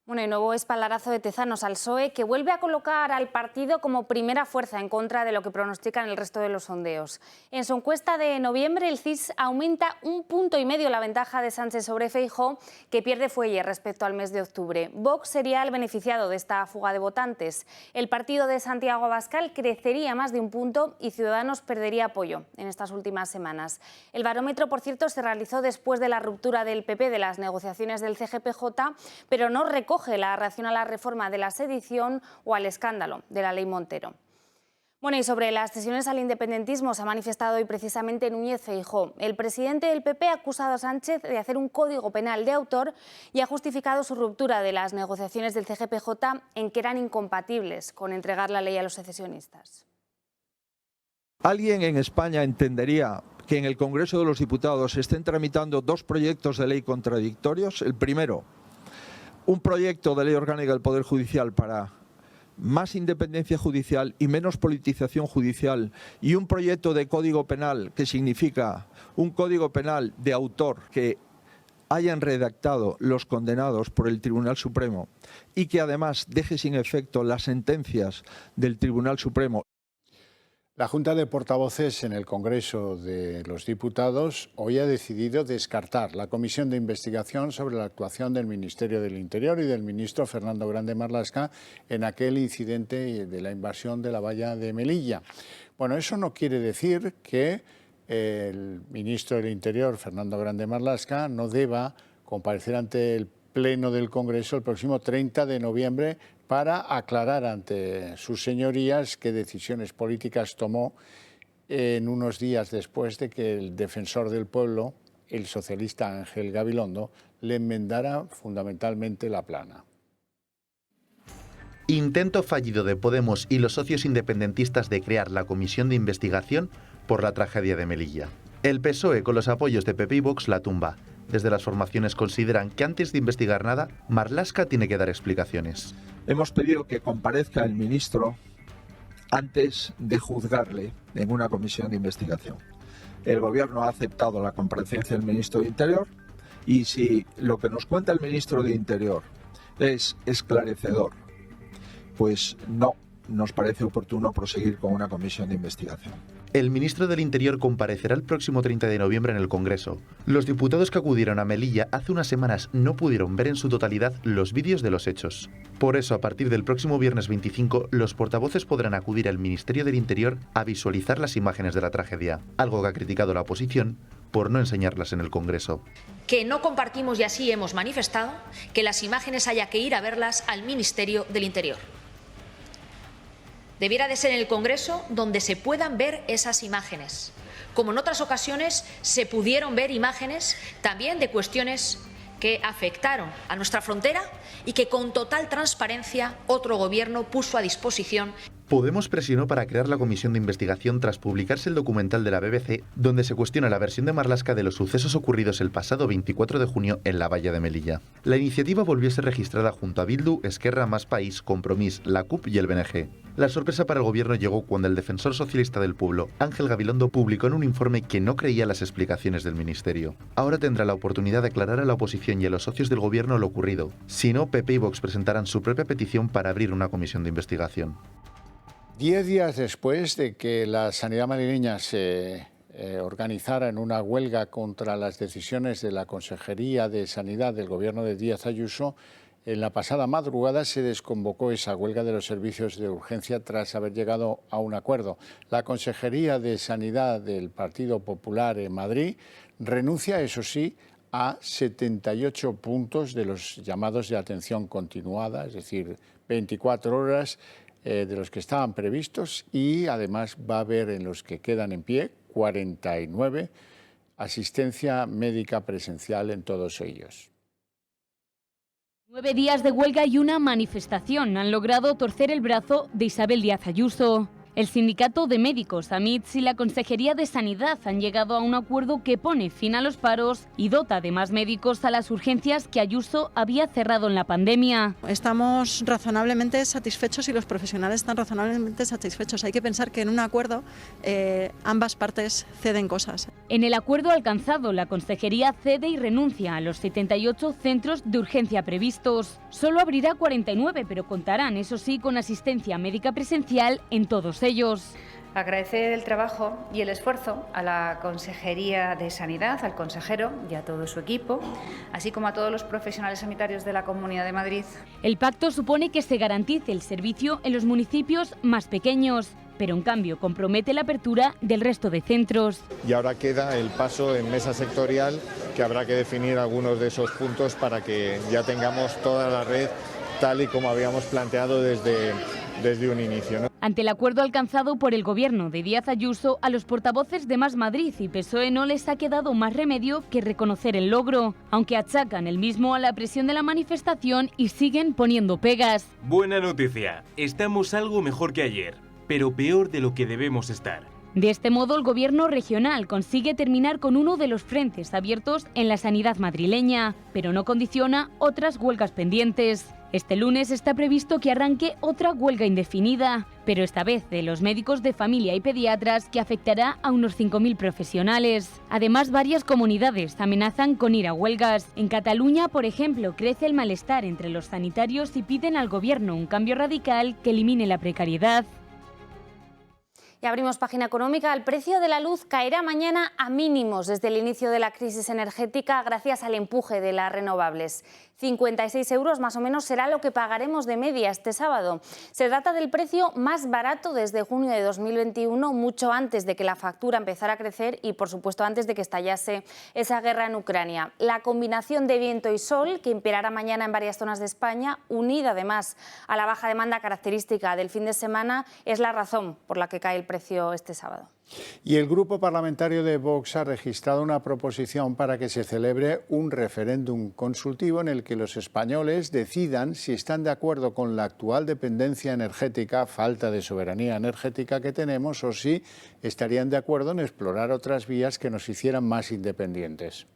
Bueno, y nuevo espaldarazo de Tezanos al PSOE, que vuelve a colocar al partido como primera fuerza en contra de lo que pronostican el resto de los sondeos. En su encuesta de noviembre, el CIS aumenta 1,5 puntos la ventaja de Sánchez sobre Feijóo, que pierde fuelle respecto al mes de octubre. Vox sería el beneficiado de esta fuga de votantes. El partido de Santiago Abascal crecería más de 1 punto y Ciudadanos perdería apoyo en estas últimas semanas. El barómetro, por cierto, se realizó después de la ruptura del PP de las negociaciones del CGPJ, pero no recoge la reacción a la reforma de la sedición o al escándalo de la ley Montero. Bueno, y sobre las cesiones al independentismo se ha manifestado hoy precisamente Núñez Feijóo. El presidente del PP ha acusado a Sánchez de hacer un código penal de autor y ha justificado su ruptura de las negociaciones del CGPJ en que eran incompatibles con entregar la ley a los secesionistas. ¿Alguien en España entendería que en el Congreso de los Diputados se estén tramitando 2 proyectos de ley contradictorios? El primero, un proyecto de ley orgánica del Poder Judicial para más independencia judicial y menos politización judicial, y un proyecto de código penal que significa un código penal de autor que hayan redactado los condenados por el Tribunal Supremo y que además deje sin efecto las sentencias del Tribunal Supremo. La Junta de Portavoces en el Congreso de los Diputados hoy ha decidido descartar la comisión de investigación sobre la actuación del Ministerio del Interior y del ministro Fernando Grande Marlaska en aquel incidente de la invasión de la valla de Melilla. Bueno, eso no quiere decir que el ministro del Interior, Fernando Grande Marlaska, no deba comparecer ante el Pleno del Congreso el próximo 30 de noviembre para aclarar ante sus señorías qué decisiones políticas tomó en unos días después de que el defensor del pueblo, el socialista Ángel Gabilondo, le enmendara fundamentalmente la plana. Intento fallido de Podemos y los socios independentistas de crear la comisión de investigación por la tragedia de Melilla. El PSOE, con los apoyos de PP y Vox, la tumba. Desde las formaciones consideran que antes de investigar nada, Marlaska tiene que dar explicaciones. Hemos pedido que comparezca el ministro antes de juzgarle en una comisión de investigación. El Gobierno ha aceptado la comparecencia del ministro de Interior y si lo que nos cuenta el ministro de Interior es esclarecedor, pues no nos parece oportuno proseguir con una comisión de investigación. El ministro del Interior comparecerá el próximo 30 de noviembre en el Congreso. Los diputados que acudieron a Melilla hace unas semanas no pudieron ver en su totalidad los vídeos de los hechos. Por eso, a partir del próximo viernes 25, los portavoces podrán acudir al Ministerio del Interior a visualizar las imágenes de la tragedia, algo que ha criticado la oposición, por no enseñarlas en el Congreso. Que no compartimos, y así hemos manifestado, que las imágenes haya que ir a verlas al Ministerio del Interior. Debiera de ser en el Congreso donde se puedan ver esas imágenes, como en otras ocasiones se pudieron ver imágenes también de cuestiones que afectaron a nuestra frontera y que con total transparencia otro gobierno puso a disposición. Podemos presionó para crear la comisión de investigación tras publicarse el documental de la BBC, donde se cuestiona la versión de Marlaska de los sucesos ocurridos el pasado 24 de junio en la valla de Melilla. La iniciativa volvió a ser registrada junto a Bildu, Esquerra, Más País, Compromís, la CUP y el BNG. La sorpresa para el gobierno llegó cuando el defensor socialista del pueblo, Ángel Gabilondo, publicó en un informe que no creía las explicaciones del ministerio. Ahora tendrá la oportunidad de aclarar a la oposición y a los socios del gobierno lo ocurrido. Si no, PP y Vox presentarán su propia petición para abrir una comisión de investigación. 10 días después de que la sanidad madrileña se organizara en una huelga contra las decisiones de la Consejería de Sanidad del gobierno de Díaz Ayuso, en la pasada madrugada se desconvocó esa huelga de los servicios de urgencia tras haber llegado a un acuerdo. La Consejería de Sanidad del Partido Popular en Madrid renuncia, eso sí, a 78 puntos de los llamados de atención continuada, es decir, 24 horas de los que estaban previstos, y además va a haber en los que quedan en pie 49 asistencia médica presencial en todos ellos. 9 días de huelga y una manifestación han logrado torcer el brazo de Isabel Díaz Ayuso. El sindicato de médicos, AMITS, y la Consejería de Sanidad han llegado a un acuerdo que pone fin a los paros y dota de más médicos a las urgencias que Ayuso había cerrado en la pandemia. Estamos razonablemente satisfechos y los profesionales están razonablemente satisfechos. Hay que pensar que en un acuerdo ambas partes ceden cosas. En el acuerdo alcanzado, la Consejería cede y renuncia a los 78 centros de urgencia previstos. Solo abrirá 49, pero contarán, eso sí, con asistencia médica presencial en todos ellos. Agradecer el trabajo y el esfuerzo a la Consejería de Sanidad, al consejero y a todo su equipo, así como a todos los profesionales sanitarios de la Comunidad de Madrid. El pacto supone que se garantice el servicio en los municipios más pequeños, pero en cambio compromete la apertura del resto de centros. Y ahora queda el paso en mesa sectorial, que habrá que definir algunos de esos puntos para que ya tengamos toda la red tal y como habíamos planteado desde un inicio, ¿no? Ante el acuerdo alcanzado por el gobierno de Díaz Ayuso, a los portavoces de Más Madrid y PSOE no les ha quedado más remedio que reconocer el logro, aunque achacan el mismo a la presión de la manifestación y siguen poniendo pegas. Buena noticia, estamos algo mejor que ayer, pero peor de lo que debemos estar. De este modo, el gobierno regional consigue terminar con uno de los frentes abiertos en la sanidad madrileña, pero no condiciona otras huelgas pendientes. Este lunes está previsto que arranque otra huelga indefinida, pero esta vez de los médicos de familia y pediatras, que afectará a unos 5.000 profesionales. Además, varias comunidades amenazan con ir a huelgas. En Cataluña, por ejemplo, crece el malestar entre los sanitarios y piden al gobierno un cambio radical que elimine la precariedad. Y abrimos página económica. El precio de la luz caerá mañana a mínimos desde el inicio de la crisis energética gracias al empuje de las renovables. 56 euros más o menos será lo que pagaremos de media este sábado. Se trata del precio más barato desde junio de 2021, mucho antes de que la factura empezara a crecer y, por supuesto, antes de que estallase esa guerra en Ucrania. La combinación de viento y sol, que imperará mañana en varias zonas de España, unida además a la baja demanda característica del fin de semana, es la razón por la que cae el precio este sábado. Y el grupo parlamentario de Vox ha registrado una proposición para que se celebre un referéndum consultivo en el que los españoles decidan si están de acuerdo con la actual dependencia energética, falta de soberanía energética que tenemos, o si estarían de acuerdo en explorar otras vías que nos hicieran más independientes.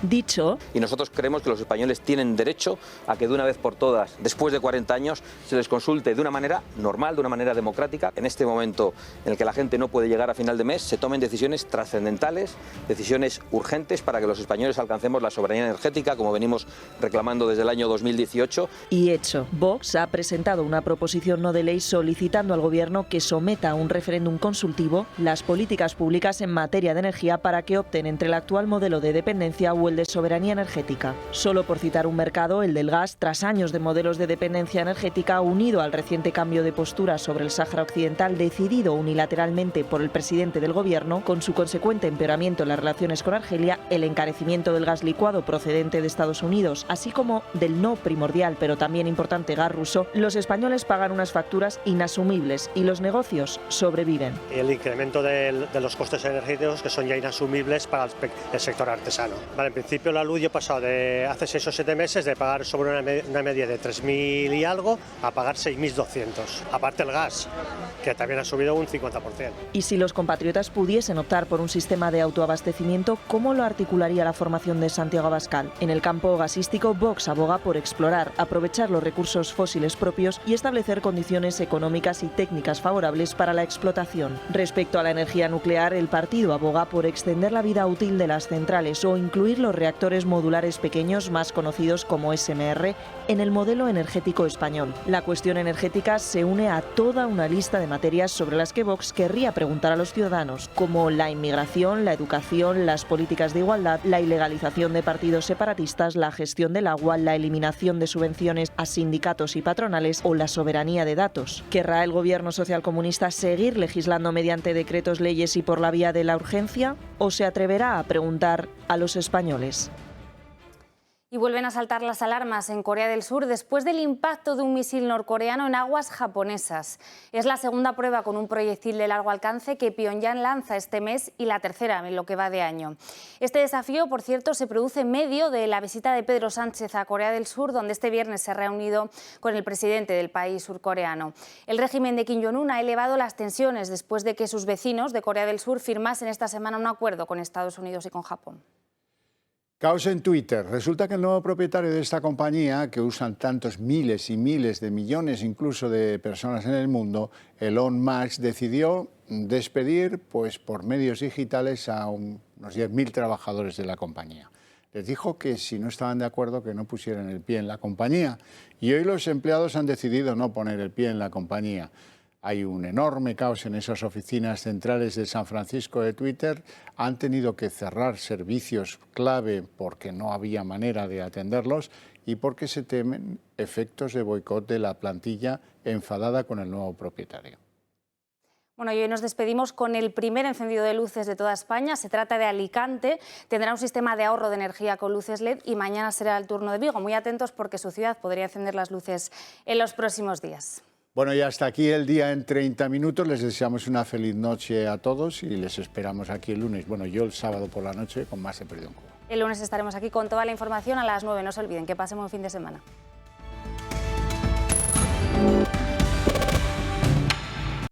Dicho. Y nosotros creemos que los españoles tienen derecho a que de una vez por todas, después de 40 años, se les consulte de una manera normal, de una manera democrática. En este momento en el que la gente no puede llegar a final de mes, se tomen decisiones trascendentales, decisiones urgentes para que los españoles alcancemos la soberanía energética, como venimos reclamando desde el año 2018. Y hecho, Vox ha presentado una proposición no de ley solicitando al Gobierno que someta a un referéndum consultivo las políticas públicas en materia de energía para que opten entre el actual modelo de dependencia o el de soberanía energética. Solo por citar un mercado, el del gas, tras años de modelos de dependencia energética, unido al reciente cambio de postura sobre el Sáhara Occidental decidido unilateralmente por el presidente del gobierno, con su consecuente empeoramiento en las relaciones con Argelia, el encarecimiento del gas licuado procedente de Estados Unidos, así como del no primordial pero también importante gas ruso, los españoles pagan unas facturas inasumibles y los negocios sobreviven. El incremento de los costes energéticos que son ya inasumibles para el sector artesano. Vale, en principio la luz yo he pasado de hace 6 o 7 meses de pagar sobre una media de 3.000 y algo a pagar 6.200. Aparte el gas, que también ha subido un 50%. Y si los compatriotas pudiesen optar por un sistema de autoabastecimiento, ¿cómo lo articularía la formación de Santiago Abascal? En el campo gasístico, Vox aboga por explorar, aprovechar los recursos fósiles propios y establecer condiciones económicas y técnicas favorables para la explotación. Respecto a la energía nuclear, el partido aboga por extender la vida útil de las centrales o incluir los reactores modulares pequeños, más conocidos como SMR, en el modelo energético español. La cuestión energética se une a toda una lista de materias sobre las que Vox querría preguntar a los ciudadanos, como la inmigración, la educación, las políticas de igualdad, la ilegalización de partidos separatistas, la gestión del agua, la eliminación de subvenciones a sindicatos y patronales o la soberanía de datos. ¿Querrá el gobierno socialcomunista seguir legislando mediante decretos, leyes y por la vía de la urgencia? ¿O se atreverá a preguntar a los españoles? Y vuelven a saltar las alarmas en Corea del Sur después del impacto de un misil norcoreano en aguas japonesas. Es la segunda prueba con un proyectil de largo alcance que Pyongyang lanza este mes y la tercera en lo que va de año. Este desafío, por cierto, se produce en medio de la visita de Pedro Sánchez a Corea del Sur, donde este viernes se ha reunido con el presidente del país surcoreano. El régimen de Kim Jong-un ha elevado las tensiones después de que sus vecinos de Corea del Sur firmasen esta semana un acuerdo con Estados Unidos y con Japón. Caos en Twitter. Resulta que el nuevo propietario de esta compañía, que usan tantos miles y miles de millones incluso de personas en el mundo, Elon Musk, decidió despedir por medios digitales a unos 10.000 trabajadores de la compañía. Les dijo que si no estaban de acuerdo que no pusieran el pie en la compañía. Y hoy los empleados han decidido no poner el pie en la compañía. Hay un enorme caos en esas oficinas centrales de San Francisco de Twitter. Han tenido que cerrar servicios clave porque no había manera de atenderlos y porque se temen efectos de boicot de la plantilla enfadada con el nuevo propietario. Bueno, y hoy nos despedimos con el primer encendido de luces de toda España. Se trata de Alicante. Tendrá un sistema de ahorro de energía con luces LED y mañana será el turno de Vigo. Muy atentos porque su ciudad podría encender las luces en los próximos días. Bueno, y hasta aquí el día en 30 minutos. Les deseamos una feliz noche a todos y les esperamos aquí el lunes. Bueno, yo el sábado por la noche con más He Perdido un Cubo. El lunes estaremos aquí con toda la información a las 9. No se olviden, que pasen un fin de semana.